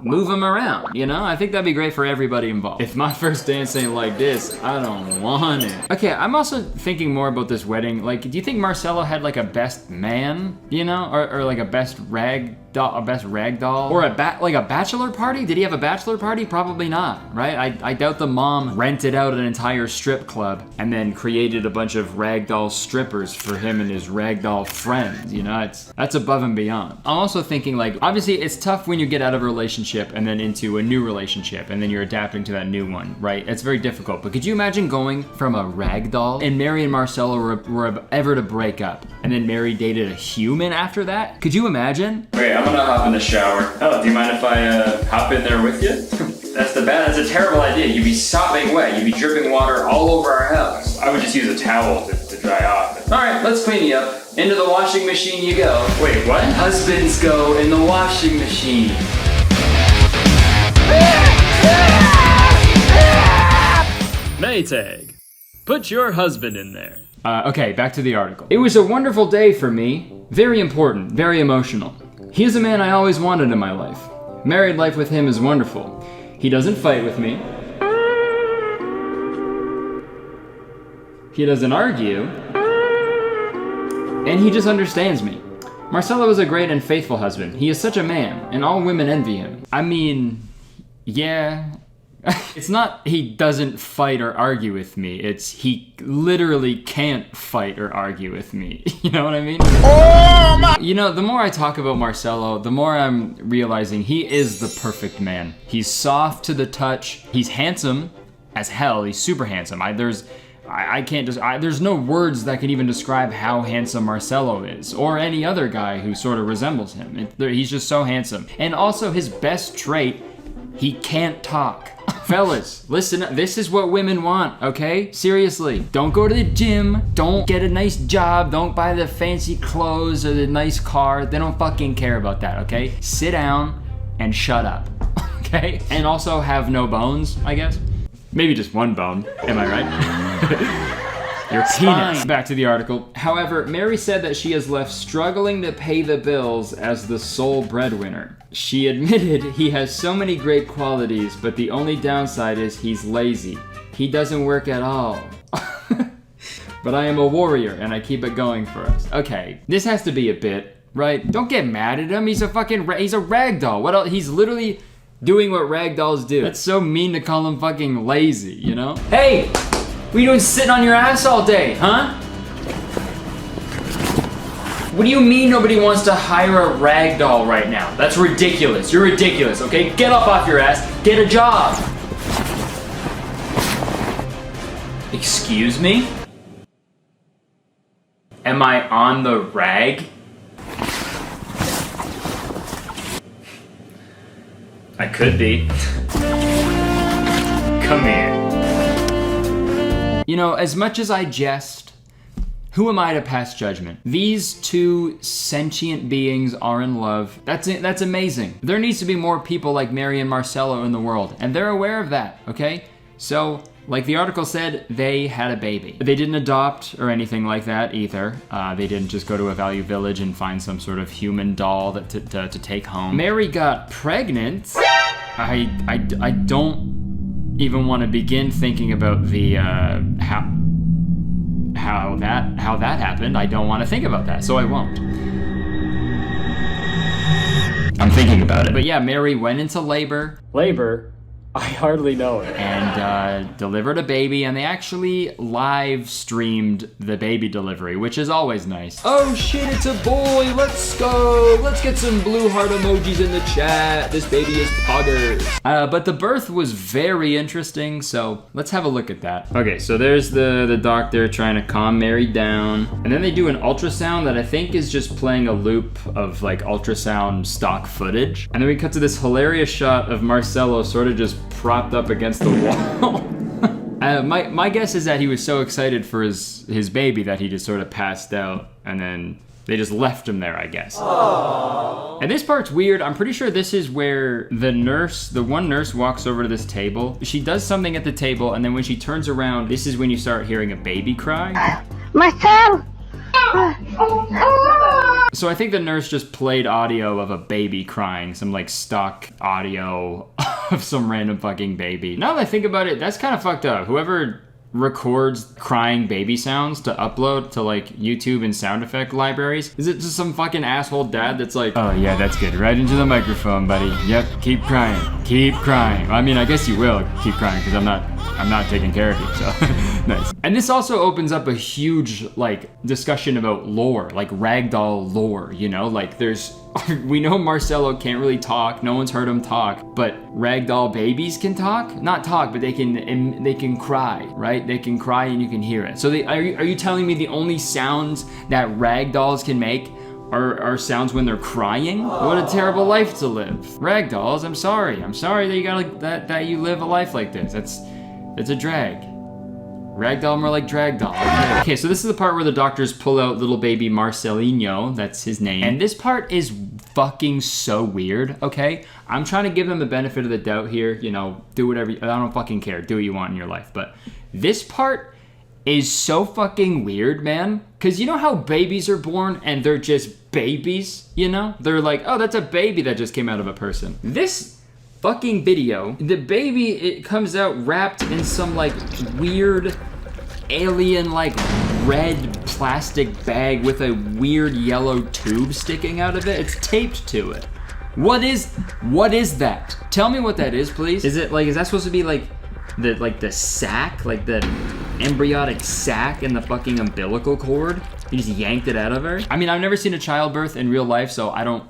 move them around, you know? I think that'd be great for everybody involved. If my first dance ain't like this, I don't want it. Okay, I'm also thinking more about this wedding. Like, do you think Marcelo had like a best man, you know? Or like a best rag doll? Or a bachelor party? Did he have a bachelor party? Probably not, right? I doubt the mom rented out an entire strip club and then created a bunch of ragdoll strippers for him and his ragdoll friends, you know? That's above and beyond. I'm also thinking like, obviously it's tough when you get out of a relationship and then into a new relationship and then you're adapting to that new one, right? It's very difficult, but could you imagine going from a ragdoll and Mary and Marcelo were ever to break up and then Mary dated a human after that? Could you imagine? Okay, I'm gonna hop in the shower. Oh, do you mind if I hop in there with you? That's a terrible idea. You'd be sopping wet. You'd be dripping water all over our house. I would just use a towel to dry off. All right, let's clean you up. Into the washing machine you go. Wait, what? Husbands go in the washing machine. Maytag. Put your husband in there. Okay, back to the article. It was a wonderful day for me. Very important, very emotional. He is a man I always wanted in my life. Married life with him is wonderful. He doesn't fight with me. He doesn't argue. And he just understands me. Marcelo is a great and faithful husband. He is such a man, and all women envy him. I mean, yeah. It's not he doesn't fight or argue with me. It's he literally can't fight or argue with me. You know what I mean? Oh my! You know, the more I talk about Marcelo, the more I'm realizing he is the perfect man. He's soft to the touch. He's handsome as hell. He's super handsome. There's no words that can even describe how handsome Marcelo is, or any other guy who sort of resembles him. He's just so handsome. And also his best trait, he can't talk. Fellas, listen, this is what women want, okay? Seriously, don't go to the gym, don't get a nice job, don't buy the fancy clothes or the nice car. They don't fucking care about that, okay? Sit down and shut up, okay? And also have no bones, I guess. Maybe just one bone, am I right? Your penis. Back to the article. However, Mary said that she is left struggling to pay the bills as the sole breadwinner. She admitted he has so many great qualities, but the only downside is he's lazy. He doesn't work at all. But I am a warrior and I keep it going for us. Okay, this has to be a bit, right? Don't get mad at him. He's a ragdoll. What else? He's literally doing what ragdolls do. That's so mean to call him fucking lazy, you know? Hey! What are you doing sitting on your ass all day, huh? What do you mean nobody wants to hire a rag doll right now? That's ridiculous. You're ridiculous, okay? Get up off your ass, get a job. Excuse me? Am I on the rag? I could be. Come here. You know, as much as I jest, who am I to pass judgment? These two sentient beings are in love. That's amazing. There needs to be more people like Mary and Marcelo in the world, and they're aware of that, okay? So, like the article said, they had a baby. They didn't adopt or anything like that either. They didn't just go to a value village and find some sort of human doll to take home. Mary got pregnant. I don't even want to begin thinking about the how that happened. I don't want to think about that, so I won't. I'm thinking about it. But yeah, Mary went into labor. Labor? I hardly know it. And delivered a baby, and they actually live streamed the baby delivery, which is always nice. Oh shit, it's a boy, let's go. Let's get some blue heart emojis in the chat. This baby is poggers. But the birth was very interesting, so let's have a look at that. Okay, so there's the doctor trying to calm Mary down. And then they do an ultrasound that I think is just playing a loop of like ultrasound stock footage. And then we cut to this hilarious shot of Marcelo sort of just propped up against the wall. My guess is that he was so excited for his baby that he just sort of passed out, and then they just left him there, I guess. Aww. And this part's weird. I'm pretty sure this is where the one nurse walks over to this table. She does something at the table, and then when she turns around, this is when you start hearing a baby cry. Marcel! So I think the nurse just played audio of a baby crying, some like stock audio of some random fucking baby. Now that I think about it, that's kind of fucked up. Whoever records crying baby sounds to upload to like YouTube and sound effect libraries, is it just some fucking asshole dad that's like, oh yeah, that's good, right into the microphone, buddy. Yep, keep crying, keep crying. I mean, I guess you will keep crying because I'm not taking care of you, so nice. And this also opens up a huge like discussion about lore, like ragdoll lore, you know, like we know Marcelo can't really talk, no one's heard him talk, but ragdoll babies can talk? Not talk, but they can cry, right? They can cry and you can hear it. So are you telling me the only sounds that ragdolls can make are sounds when they're crying? What a terrible life to live. Ragdolls, I'm sorry that you that you live a life like this. It's a drag. Ragdoll more like drag doll. Okay, so this is the part where the doctors pull out little baby Marcelinho, that's his name. And this part is fucking so weird, okay? I'm trying to give them the benefit of the doubt here, you know, do whatever, I don't fucking care, do what you want in your life. But this part is so fucking weird, man. Cause you know how babies are born and they're just babies, you know? They're like, oh, that's a baby that just came out of a person. This fucking video, the baby, it comes out wrapped in some like weird alien like red plastic bag with a weird yellow tube sticking out of it. It's taped to it. What is that? Tell me what that is, please. Is that supposed to be like the sac, like the embryonic sac in the fucking umbilical cord? You just yanked it out of her? I mean, I've never seen a childbirth in real life, so I don't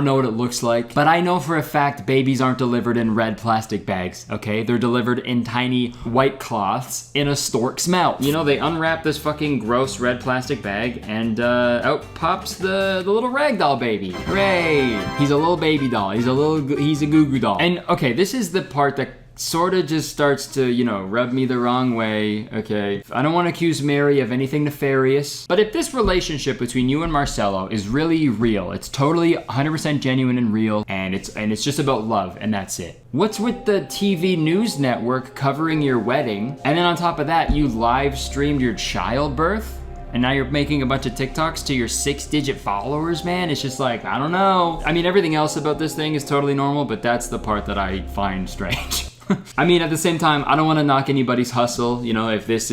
know what it looks like, but I know for a fact babies aren't delivered in red plastic bags, okay? They're delivered in tiny white cloths in a stork's mouth. You know, they unwrap this fucking gross red plastic bag and out pops the little ragdoll baby. Hooray! He's a little baby doll. He's a goo goo doll. And okay, this is the part that sort of just starts to, you know, rub me the wrong way, okay? I don't want to accuse Mary of anything nefarious, but if this relationship between you and Marcelo is really real, it's totally 100% genuine and real, and it's just about love, and that's it. What's with the TV news network covering your wedding, and then on top of that, you live streamed your childbirth? And now you're making a bunch of TikToks to your 6-digit followers, man? It's just like, I don't know. I mean, everything else about this thing is totally normal, but that's the part that I find strange. I mean, at the same time, I don't want to knock anybody's hustle. You know, if this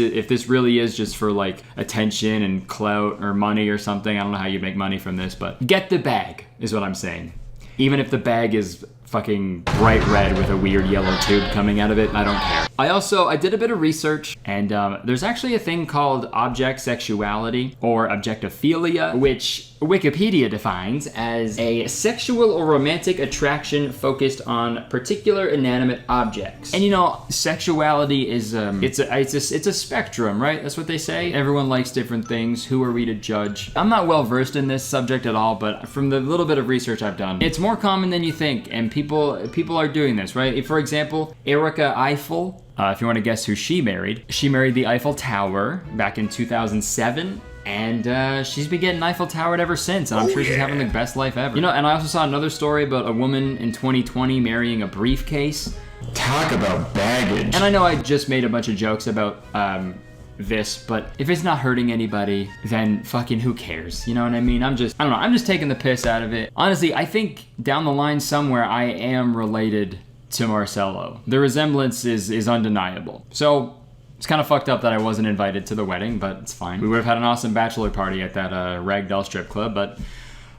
really is just for like attention and clout or money or something, I don't know how you make money from this, but get the bag is what I'm saying. Even if the bag is fucking bright red with a weird yellow tube coming out of it, I don't care. I did a bit of research, and there's actually a thing called object sexuality or objectophilia, which Wikipedia defines as a sexual or romantic attraction focused on particular inanimate objects. And you know, sexuality is it's a spectrum, right? That's what they say. Everyone likes different things. Who are we to judge? I'm not well versed in this subject at all, but from the little bit of research I've done, it's more common than you think, and people are doing this, right? For example, Erica Eiffel. If you want to guess who she married the Eiffel Tower back in 2007. And she's been getting Eiffel Towered ever since, and I'm sure she's having the best life ever. You know, and I also saw another story about a woman in 2020 marrying a briefcase. Talk about baggage. And I know I just made a bunch of jokes about this, but if it's not hurting anybody, then fucking who cares? You know what I mean? I'm just taking the piss out of it. Honestly, I think down the line somewhere I am related to Marcelo. The resemblance is undeniable. So it's kind of fucked up that I wasn't invited to the wedding, but it's fine. We would have had an awesome bachelor party at that ragdoll strip club, but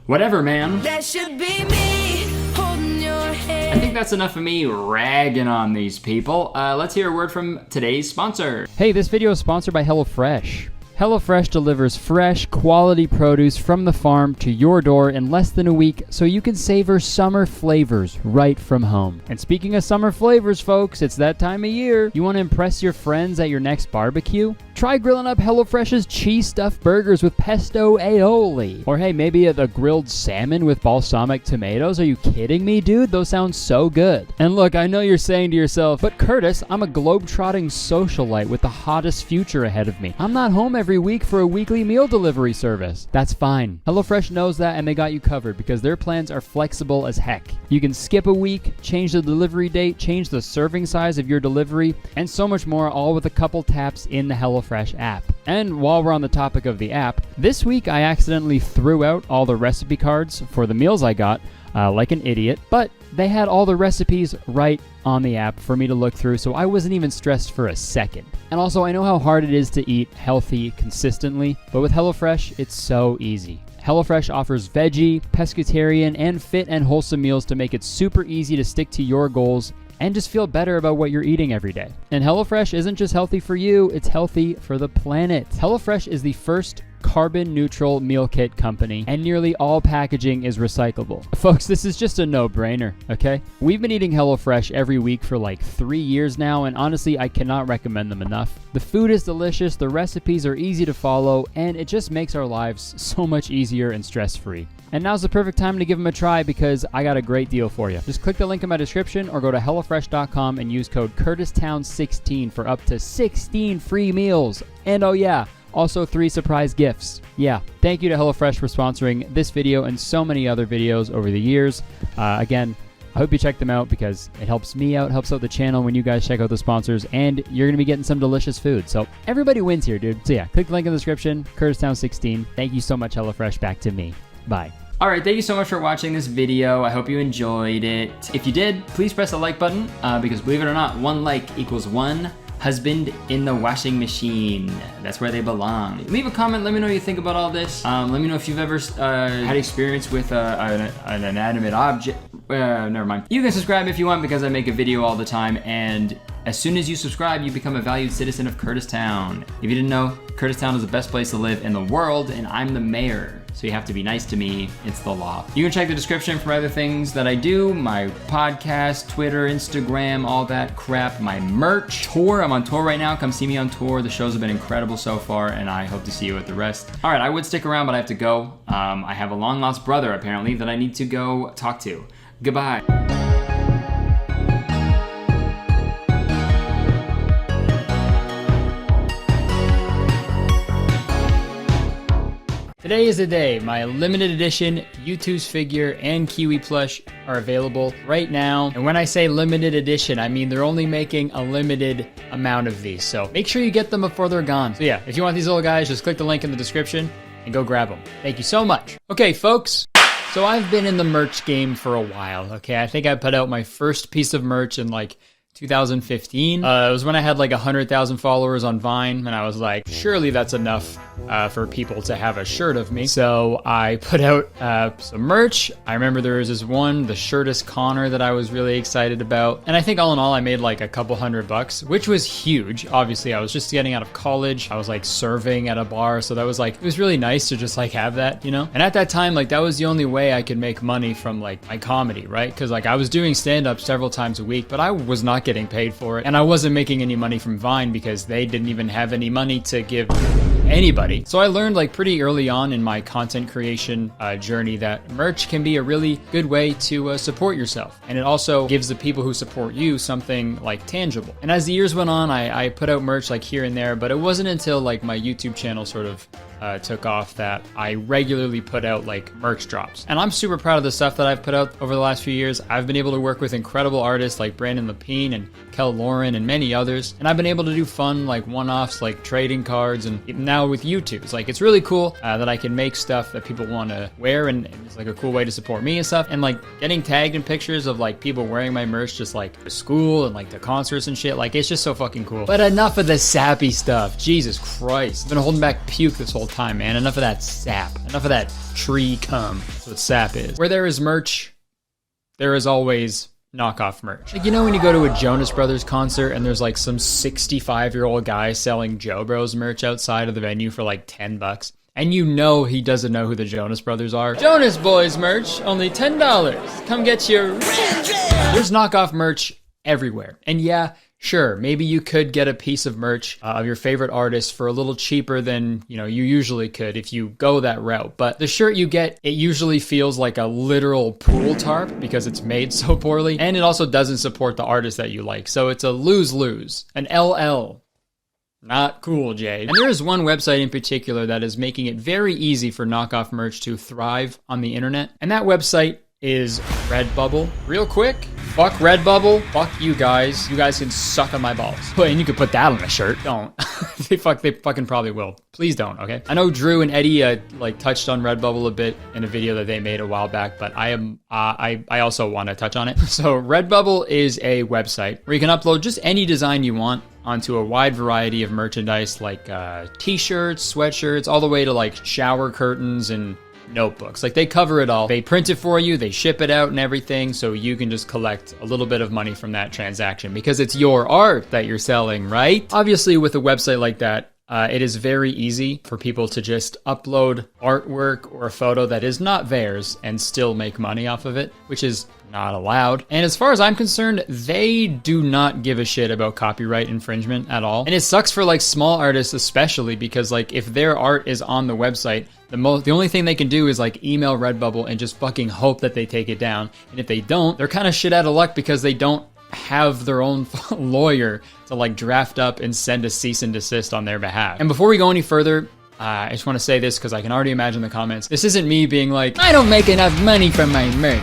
whatever, man. That should be me holding your hand. I think that's enough of me ragging on these people. Let's hear a word from today's sponsor. Hey, this video is sponsored by HelloFresh. HelloFresh delivers fresh, quality produce from the farm to your door in less than a week so you can savor summer flavors right from home. And speaking of summer flavors, folks, it's that time of year. You want to impress your friends at your next barbecue? Try grilling up HelloFresh's cheese stuffed burgers with pesto aioli. Or hey, maybe a grilled salmon with balsamic tomatoes. Are you kidding me, dude? Those sound so good. And look, I know you're saying to yourself, but Curtis, I'm a globe-trotting socialite with the hottest future ahead of me. I'm not home every week for a weekly meal delivery service. That's fine. HelloFresh knows that and they got you covered because their plans are flexible as heck. You can skip a week, change the delivery date, change the serving size of your delivery, and so much more, all with a couple taps in the HelloFresh app. And while we're on the topic of the app, this week I accidentally threw out all the recipe cards for the meals I got, like an idiot, but they had all the recipes right on the app for me to look through, so I wasn't even stressed for a second. And also, I know how hard it is to eat healthy consistently, but with HelloFresh, it's so easy. HelloFresh offers veggie, pescatarian, and fit and wholesome meals to make it super easy to stick to your goals and just feel better about what you're eating every day. And HelloFresh isn't just healthy for you, it's healthy for the planet. HelloFresh is the first carbon neutral meal kit company, and nearly all packaging is recyclable. Folks, this is just a no-brainer, okay? We've been eating HelloFresh every week for like 3 years now, and honestly, I cannot recommend them enough. The food is delicious, the recipes are easy to follow, and it just makes our lives so much easier and stress-free. And now's the perfect time to give them a try because I got a great deal for you. Just click the link in my description or go to HelloFresh.com and use code CurtisTown16 for up to 16 free meals. And oh yeah, also 3 surprise gifts. Yeah, thank you to HelloFresh for sponsoring this video and so many other videos over the years. Again, I hope you check them out because it helps me out, helps out the channel when you guys check out the sponsors, and you're going to be getting some delicious food. So everybody wins here, dude. So yeah, click the link in the description, CurtisTown16. Thank you so much, HelloFresh. Back to me. Bye. All right, thank you so much for watching this video. I hope you enjoyed it. If you did, please press the like button because believe it or not, 1 like equals 1 husband in the washing machine. That's where they belong. Leave a comment, let me know what you think about all this. Let me know if you've ever had experience with an inanimate object. Never mind. You can subscribe if you want because I make a video all the time, and as soon as you subscribe, you become a valued citizen of Curtistown. If you didn't know, Curtistown is the best place to live in the world, and I'm the mayor. So you have to be nice to me, it's the law. You can check the description for other things that I do, my podcast, Twitter, Instagram, all that crap, my merch, tour. I'm on tour right now, come see me on tour. The shows have been incredible so far, and I hope to see you at the rest. All right, I would stick around, but I have to go. I have a long lost brother, apparently, that I need to go talk to. Goodbye. Today is the day. My limited edition U2's figure and Kiwi plush are available right now. And when I say limited edition, I mean they're only making a limited amount of these. So make sure you get them before they're gone. So yeah, if you want these little guys, just click the link in the description and go grab them. Thank you so much. Okay, folks. So I've been in the merch game for a while, okay? I think I put out my first piece of merch in like 2015. It was when I had like 100,000 followers on Vine, and I was like, surely that's enough for people to have a shirt of me. So I put out some merch. I remember there was this one, the Shirtless Connor, that I was really excited about. And I think all in all, I made like a couple $100, which was huge. Obviously, I was just getting out of college. I was like serving at a bar. So that was like, it was really nice to just like have that, you know? And at that time, like that was the only way I could make money from like my comedy, right? Because like I was doing stand-up several times a week, but I was not getting paid for it, and I wasn't making any money from Vine because they didn't even have any money to give anybody. So I learned like pretty early on in my content creation journey that merch can be a really good way to support yourself, and it also gives the people who support you something like tangible. And as the years went on, I put out merch like here and there, but it wasn't until like my YouTube channel sort of took off that I regularly put out like merch drops. And I'm super proud of the stuff that I've put out over the last few years. I've been able to work with incredible artists like Brandon Lepine and Kel Lauren and many others. And I've been able to do fun like one-offs like trading cards. And now now with YouTubes. Like, it's really cool that I can make stuff that people want to wear, and it's like a cool way to support me and stuff. And like getting tagged in pictures of like people wearing my merch just like to school and like to concerts and shit. Like, it's just so fucking cool. But enough of the sappy stuff. Jesus Christ. I've been holding back puke this whole time, man. Enough of that sap. Enough of that tree cum. That's what sap is. Where there is merch, there is always knockoff merch. Like, you know when you go to a Jonas Brothers concert and there's like some 65-year-old guy selling Joe Bros merch outside of the venue for like $10, and you know he doesn't know who the Jonas Brothers are. Jonas Boys merch, only $10. Come get your... There's knockoff merch everywhere. And yeah, sure, maybe you could get a piece of merch of your favorite artist for a little cheaper than, you know, you usually could if you go that route. But the shirt you get, it usually feels like a literal pool tarp because it's made so poorly. And it also doesn't support the artist that you like. So it's a lose-lose, an LL. Not cool, Jay. And there is one website in particular that is making it very easy for knockoff merch to thrive on the internet. And that website is Redbubble. Real quick, fuck Redbubble, fuck you guys. You guys can suck on my balls. And you could put that on a shirt. Don't. They fucking probably will. Please don't, okay? I know Drew and Eddie like touched on Redbubble a bit in a video that they made a while back, but I also want to touch on it. So Redbubble is a website where you can upload just any design you want onto a wide variety of merchandise like t-shirts, sweatshirts, all the way to like shower curtains and notebooks. Like, they cover it all. They print it for you, they ship it out and everything, so you can just collect a little bit of money from that transaction because it's your art that you're selling, right? Obviously, with a website like that, it is very easy for people to just upload artwork or a photo that is not theirs and still make money off of it, which is not allowed. And as far as I'm concerned, they do not give a shit about copyright infringement at all. And it sucks for like small artists especially because like if their art is on the website, the only thing they can do is like email Redbubble and just fucking hope that they take it down. And if they don't, they're kind of shit out of luck because they don't have their own lawyer to like draft up and send a cease and desist on their behalf. And before we go any further, I just want to say this because I can already imagine the comments. This isn't me being like, I don't make enough money from my merch.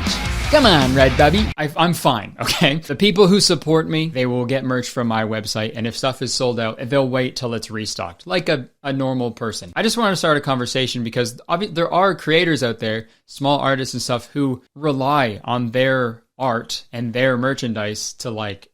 Come on, Redbubby. I'm fine, okay? The people who support me, they will get merch from my website, and if stuff is sold out, they'll wait till it's restocked, like a normal person. I just want to start a conversation because there are creators out there, small artists and stuff, who rely on their art and their merchandise to like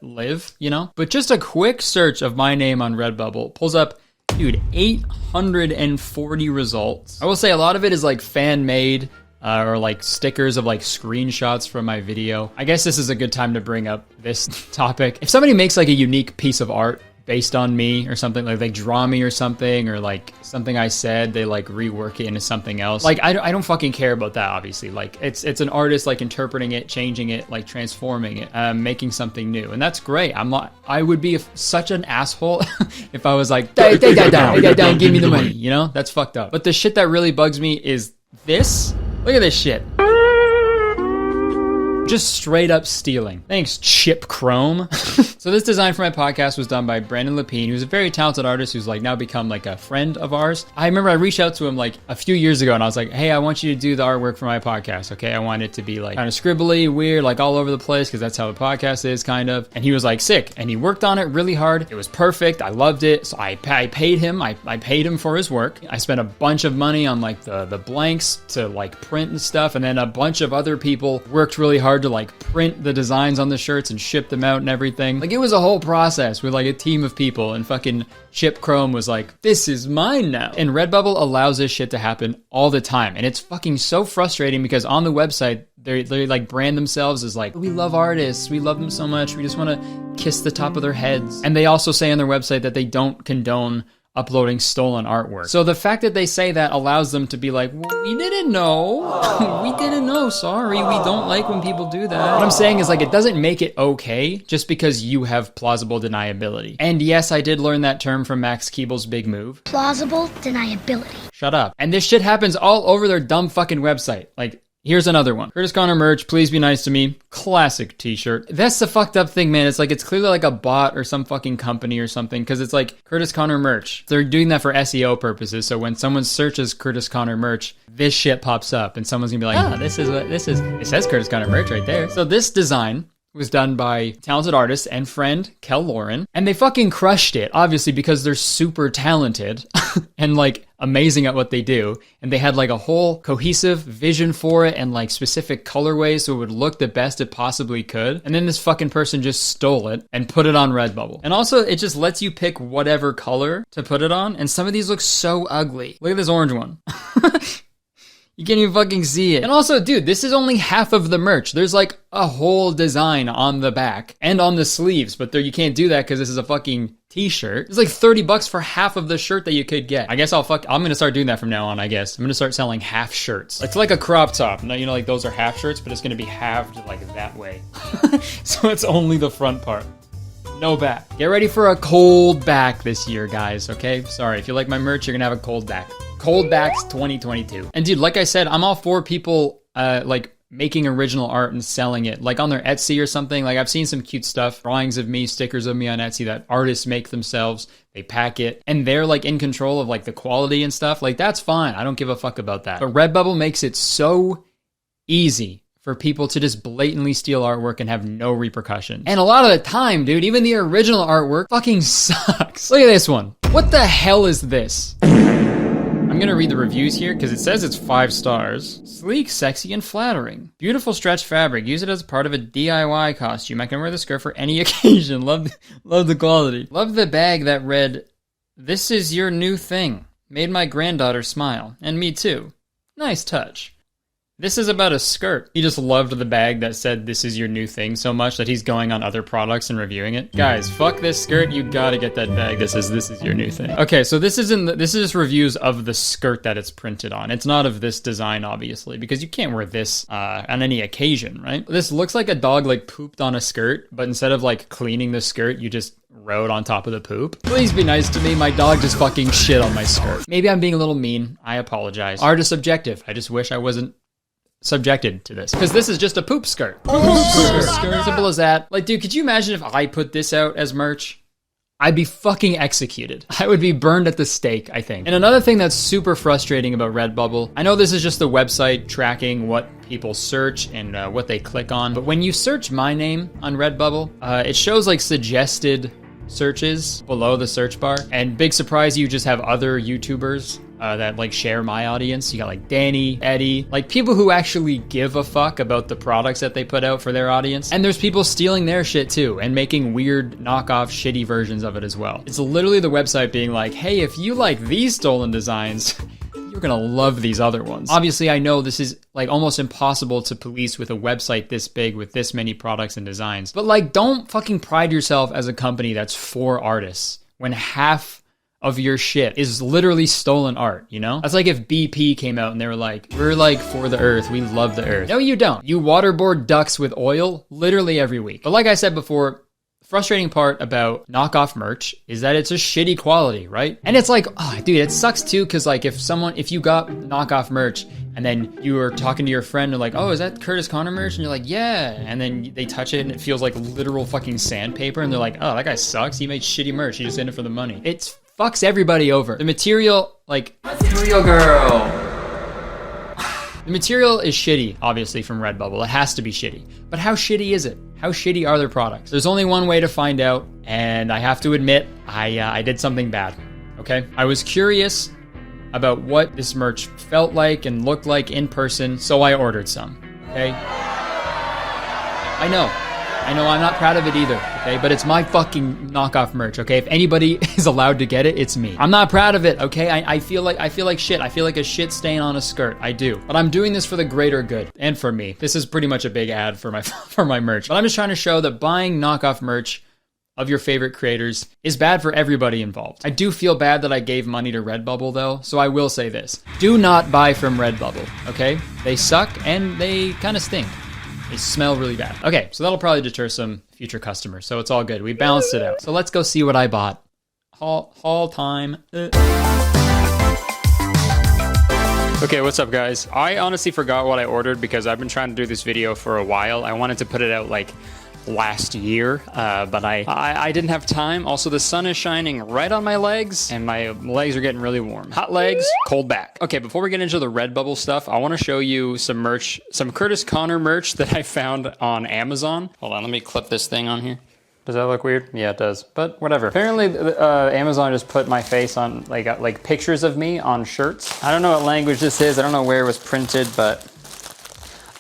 live, you know? But just a quick search of my name on Redbubble pulls up, dude, 840 results. I will say a lot of it is like fan made, or like stickers of like screenshots from my video. I guess this is a good time to bring up this topic. If somebody makes like a unique piece of art based on me or something, like they draw me or something, or like something I said, they like rework it into something else. Like I don't fucking care about that, obviously. Like it's an artist like interpreting it, changing it, like transforming it, making something new. And that's great. I would be such an asshole if I was like, take that down, give me the money, you know? That's fucked up. But the shit that really bugs me is this. Look at this shit. Just straight up stealing. Thanks, Chip Chrome. So this design for my podcast was done by Brandon Lapine, who's a very talented artist who's like now become like a friend of ours. I remember I reached out to him like a few years ago and I was like, hey, I want you to do the artwork for my podcast, okay? I want it to be like kind of scribbly, weird, like all over the place because that's how the podcast is kind of. And he was like, sick. And he worked on it really hard. It was perfect. I loved it. So I paid him. I paid him for his work. I spent a bunch of money on like the blanks to like print and stuff. And then a bunch of other people worked really hard to like print the designs on the shirts and ship them out and everything. Like it was a whole process with like a team of people, and fucking Chip Chrome was like, this is mine now. And Redbubble allows this shit to happen all the time. And it's fucking so frustrating because on the website, they like brand themselves as like, we love artists, we love them so much, we just want to kiss the top of their heads. And they also say on their website that they don't condone uploading stolen artwork. So the fact that they say that allows them to be like, well, we didn't know. We didn't know. Sorry. We don't like when people do that. What I'm saying is like, it doesn't make it okay just because you have plausible deniability. And yes, I did learn that term from Max Keeble's Big Move. Plausible deniability. Shut up. And this shit happens all over their dumb fucking website. Like, here's another one. Kurtis Connor merch, please be nice to me. Classic t-shirt. That's the fucked up thing, man. It's like, it's clearly like a bot or some fucking company or something, because it's like Kurtis Connor merch. They're doing that for SEO purposes, so when someone searches Kurtis Connor merch, this shit pops up, and someone's gonna be like, oh, this is, it says Kurtis Connor merch right there. So this design was done by talented artist and friend Kel Lauren, and they fucking crushed it, obviously because they're super talented and like amazing at what they do, and they had like a whole cohesive vision for it and like specific colorways so it would look the best it possibly could. And then this fucking person just stole it and put it on Redbubble. And also it just lets you pick whatever color to put it on, and some of these look so ugly. Look at this orange one. You can't even fucking see it. And also, dude, this is only half of the merch. There's like a whole design on the back and on the sleeves, but there you can't do that because this is a fucking t-shirt. It's like $30 for half of the shirt that you could get. I guess I'm gonna start doing that from now on, I guess. I'm gonna start selling half shirts. It's like a crop top. Now, you know, like those are half shirts, but it's gonna be halved like that way. So it's only the front part. No back. Get ready for a cold back this year, guys, okay? Sorry, if you like my merch, you're gonna have a cold back. Cold backs 2022. And dude, like I said, I'm all for people like making original art and selling it, like on their Etsy or something. Like I've seen some cute stuff, drawings of me, stickers of me on Etsy that artists make themselves. They pack it and they're like in control of like the quality and stuff. Like that's fine. I don't give a fuck about that. But Redbubble makes it so easy for people to just blatantly steal artwork and have no repercussions. And a lot of the time, dude, even the original artwork fucking sucks. Look at this one. What the hell is this? I'm gonna read the reviews here because it says it's 5 stars. Sleek, sexy, and flattering. Beautiful stretch fabric. Use it as part of a DIY costume. I can wear the skirt for any occasion. Love the quality. Love the bag that read, "This is your new thing." Made my granddaughter smile. And me too. Nice touch. This is about a skirt. He just loved the bag that said "this is your new thing" so much that he's going on other products and reviewing it. Guys, fuck this skirt. You gotta get that bag that says "this is your new thing." Okay, so this is just reviews of the skirt that it's printed on. It's not of this design, obviously, because you can't wear this on any occasion, right? This looks like a dog like pooped on a skirt, but instead of like cleaning the skirt, you just rode on top of the poop. Please be nice to me. My dog just fucking shit on my skirt. Maybe I'm being a little mean. I apologize. Art is subjective. I just wish I wasn't subjected to this, because this is just a poop skirt. Skirt. Simple as that. Like, dude, could you imagine if I put this out as merch? I'd be fucking executed. I would be burned at the stake, I think. And another thing that's super frustrating about Redbubble, I know this is just the website tracking what people search and what they click on, but when you search my name on Redbubble, it shows like suggested searches below the search bar, and big surprise, you just have other YouTubers that like share my audience. You got like Danny, Eddie, like people who actually give a fuck about the products that they put out for their audience. And there's people stealing their shit too and making weird knockoff shitty versions of it as well. It's literally the website being like, hey, if you like these stolen designs, you're gonna love these other ones. Obviously, I know this is like almost impossible to police with a website this big with this many products and designs, but like don't fucking pride yourself as a company that's for artists when half of your shit is literally stolen art, you know? That's like if BP came out and they were like, we're like for the earth, we love the earth. No, you don't. You waterboard ducks with oil literally every week. But like I said before, the frustrating part about knockoff merch is that it's a shitty quality, right? And it's like, oh, dude, it sucks too, because like if you got knockoff merch and then you were talking to your friend and like, oh, is that Curtis Connor merch? And you're like, yeah. And then they touch it and it feels like literal fucking sandpaper. And they're like, oh, that guy sucks. He made shitty merch. He just in it for the money. It's fucks everybody over. The material, like, material girl. The material is shitty, obviously, from Redbubble. It has to be shitty. But how shitty is it? How shitty are their products? There's only one way to find out, and I have to admit, I did something bad, okay? I was curious about what this merch felt like and looked like in person, so I ordered some, okay? I know I'm not proud of it either, okay? But it's my fucking knockoff merch, okay? If anybody is allowed to get it, it's me. I'm not proud of it, okay? I feel like shit. I feel like a shit stain on a skirt. I do. But I'm doing this for the greater good and for me. This is pretty much a big ad for my for my merch. But I'm just trying to show that buying knockoff merch of your favorite creators is bad for everybody involved. I do feel bad that I gave money to Redbubble though, so I will say this. Do not buy from Redbubble, okay? They suck and they kind of stink. They smell really bad. Okay, so that'll probably deter some future customers, so it's all good. We balanced it out. So let's go see what I bought. Haul time. Okay, what's up guys? I honestly forgot what I ordered because I've been trying to do this video for a while. I wanted to put it out like last year, but I didn't have time. Also, the sun is shining right on my legs, and my legs are getting really warm. Hot legs, cold back. Okay, before we get into the Redbubble stuff, I want to show you some merch, some Kurtis Connor merch that I found on Amazon. Hold on, let me clip this thing on here. Does that look weird? Yeah, it does, but whatever. Apparently, Amazon just put my face on, like pictures of me on shirts. I don't know what language this is. I don't know where it was printed, but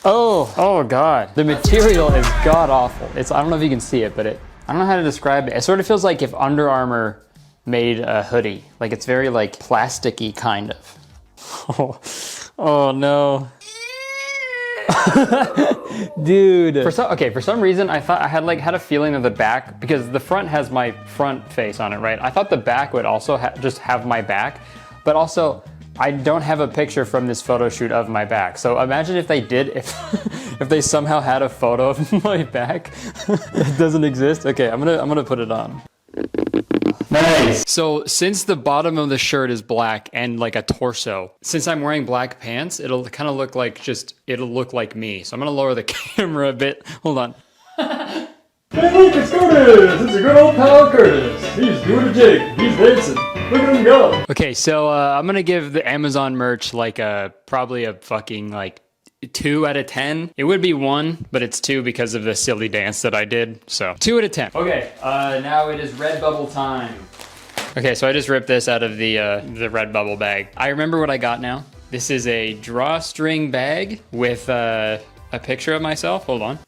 oh God. The material is god awful. I don't know if you can see it, but I don't know how to describe it. It sort of feels like if Under Armour made a hoodie. Like it's very like plasticky kind of. Oh no. Dude. For some reason I thought I had a feeling of the back, because the front has my front face on it, right? I thought the back would also just have my back, but also I don't have a picture from this photo shoot of my back. So imagine if they did, if they somehow had a photo of my back that doesn't exist. Okay, I'm gonna put it on. Nice. So since the bottom of the shirt is black and like a torso, since I'm wearing black pants, it'll kind of look like it'll look like me. So I'm gonna lower the camera a bit. Hold on. Hey look, it's Kurtis! It's a good old pal Kurtis. He's doing a jig. He's dancing. Look at him go. Okay, so I'm gonna give the Amazon merch like probably a fucking like 2 out of 10. It would be 1, but it's 2 because of the silly dance that I did. So 2 out of 10. Okay, now it is Redbubble time. Okay, so I just ripped this out of the Redbubble bag. I remember what I got now. This is a drawstring bag with a picture of myself. Hold on.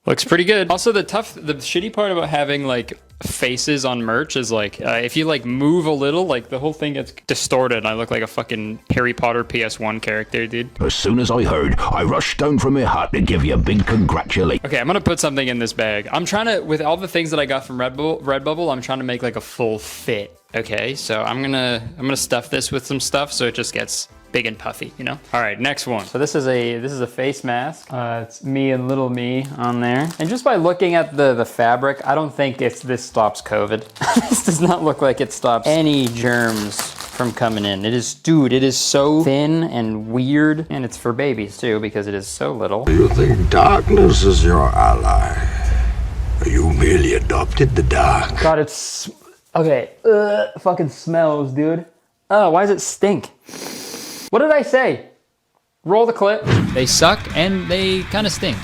Looks pretty good. Also, the shitty part about having like faces on merch is like, if you like move a little, like the whole thing gets distorted and I look like a fucking Harry Potter PS1 character, dude. As soon as I heard, I rushed down from my heart to give you a big congratulations. Okay, I'm gonna put something in this bag. I'm trying to, with all the things that I got from Redbubble, I'm trying to make like a full fit. Okay, so I'm gonna stuff this with some stuff so it just gets big and puffy, you know? All right, next one. So this is a face mask. It's me and little me on there. And just by looking at the fabric, I don't think this stops COVID. This does not look like it stops any germs from coming in. It is so thin and weird. And it's for babies too, because it is so little. Do you think darkness is your ally? You merely adopted the dark. God, it's, okay, fucking smells, dude. Oh, why does it stink? What did I say? Roll the clip. They suck and they kind of stink.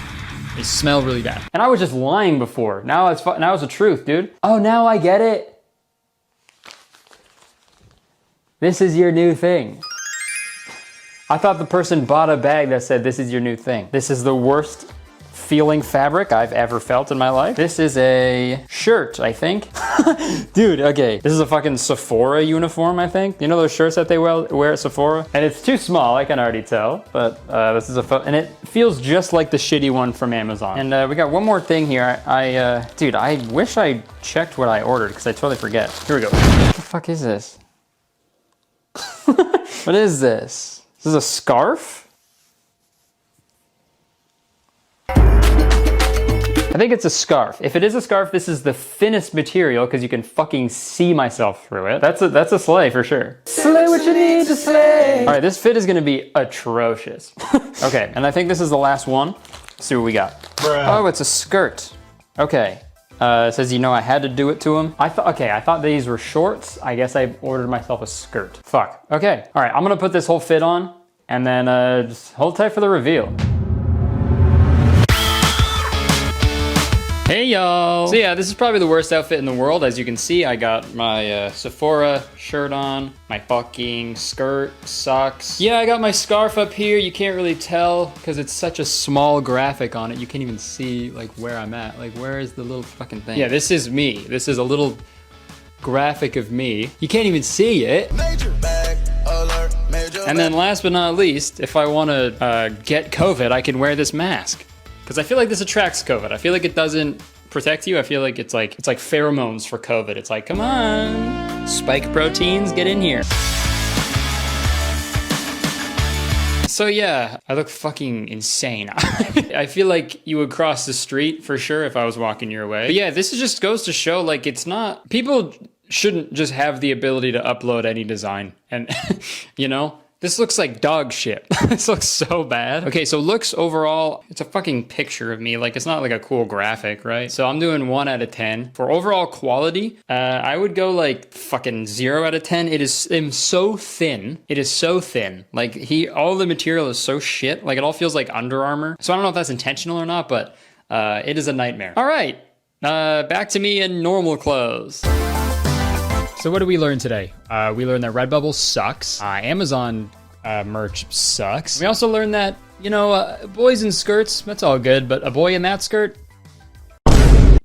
They smell really bad. And I was just lying before. Now it's the truth, dude. Oh, now I get it. This is your new thing. I thought the person bought a bag that said this is your new thing. This is the worst feeling fabric I've ever felt in my life. This is a shirt, I think. Dude, okay. This is a fucking Sephora uniform, I think. You know those shirts that they wear at Sephora? And it's too small, I can already tell. But this is and it feels just like the shitty one from Amazon. And we got one more thing here. Dude, I wish I checked what I ordered because I totally forget. Here we go. What the fuck is this? What is this? This is a scarf? I think it's a scarf. If it is a scarf, this is the thinnest material because you can fucking see myself through it. That's a sleigh for sure. Slay what you need to slay. All right, this fit is gonna be atrocious. Okay, and I think this is the last one. Let's see what we got. Bruh. Oh, it's a skirt. Okay. It says, you know, I had to do it to him. I thought these were shorts. I guess I ordered myself a skirt. Fuck. Okay. All right, I'm gonna put this whole fit on and then just hold tight for the reveal. Hey y'all! So yeah, this is probably the worst outfit in the world. As you can see, I got my Sephora shirt on, my fucking skirt, socks. Yeah, I got my scarf up here. You can't really tell because it's such a small graphic on it. You can't even see like where I'm at. Like where is the little fucking thing? Yeah, this is me. This is a little graphic of me. You can't even see it. Major bag alert, major and then last but not least, if I want to get COVID, I can wear this mask. Because I feel like this attracts COVID. I feel like it doesn't protect you. I feel like it's like pheromones for COVID. It's like, come on, spike proteins, get in here. So yeah, I look fucking insane. I feel like you would cross the street for sure if I was walking your way. But yeah, this just goes to show like it's not, people shouldn't just have the ability to upload any design and, you know? This looks like dog shit. This looks so bad. Okay, so looks overall, it's a fucking picture of me. Like, it's not like a cool graphic, right? So I'm doing 1 out of 10. For overall quality, I would go like fucking 0 out of 10. It is so thin. It is so thin. Like, all the material is so shit. Like, it all feels like Under Armour. So I don't know if that's intentional or not, but it is a nightmare. All right, back to me in normal clothes. So what did we learn today? We learned that Redbubble sucks. Amazon merch sucks. We also learned that, you know, boys in skirts, that's all good, but a boy in that skirt,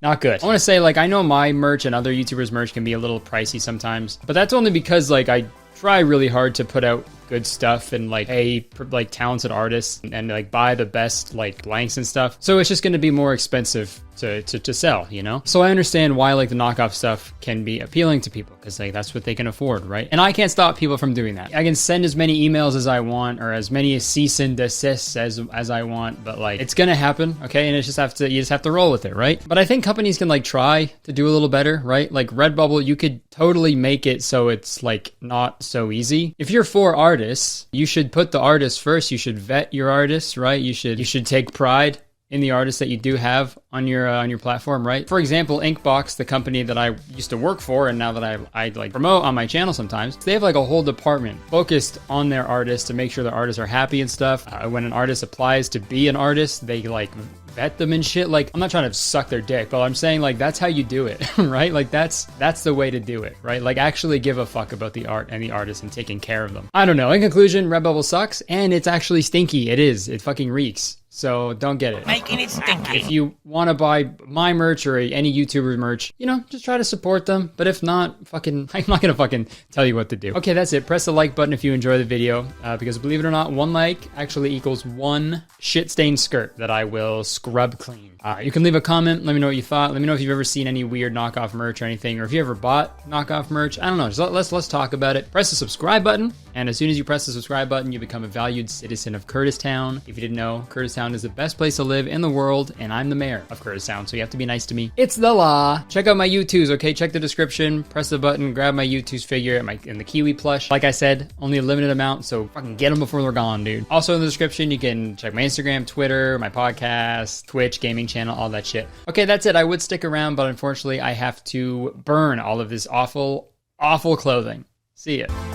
not good. I want to say, like, I know my merch and other YouTubers' merch can be a little pricey sometimes, but that's only because, like, I try really hard to put out good stuff and like pay like talented artists and like buy the best like blanks and stuff. So it's just going to be more expensive to sell, you know? So I understand why like the knockoff stuff can be appealing to people because like that's what they can afford, right? And I can't stop people from doing that. I can send as many emails as I want or as many cease and desists as I want, but like it's going to happen, okay? And you just have to roll with it, right? But I think companies can like try to do a little better, right? Like Redbubble, you could totally make it so it's like not so easy. If you're for artists, you should put the artists first. You should vet your artists, right? You should take pride in the artists that you do have on your platform, right? For example, Inkbox, the company that I used to work for and now that I like promote on my channel sometimes, they have like a whole department focused on their artists to make sure their artists are happy and stuff. When an artist applies to be an artist, they like vet them and shit. Like, I'm not trying to suck their dick, but I'm saying like that's how you do it, right? Like that's the way to do it, right? Like actually give a fuck about the art and the artist and taking care of them. I don't know. In conclusion, Redbubble sucks and it's actually stinky. It is. It fucking reeks. So don't get it. Making it stinky. If you want to buy my merch or any YouTuber merch, you know, just try to support them. But if not, I'm not gonna fucking tell you what to do. Okay, that's it. Press the like button if you enjoy the video, because believe it or not, 1 like actually equals 1 shit-stained skirt that I will scrub clean. You can leave a comment. Let me know what you thought. Let me know if you've ever seen any weird knockoff merch or anything, or if you ever bought knockoff merch. I don't know. Just let's talk about it. Press the subscribe button, and as soon as you press the subscribe button, you become a valued citizen of Kurtistown. If you didn't know, Kurtistown is the best place to live in the world, and I'm the mayor of Kurtistown, so you have to be nice to me. It's the law. Check out my YouTubes, okay? Check the description. Press the button. Grab my YouTube's figure and the Kiwi plush. Like I said, only a limited amount, so fucking get them before they're gone, dude. Also in the description, you can check my Instagram, Twitter, my podcast, Twitch, gaming channel, all that shit. Okay, that's it. I would stick around, but unfortunately, I have to burn all of this awful, awful clothing. See ya.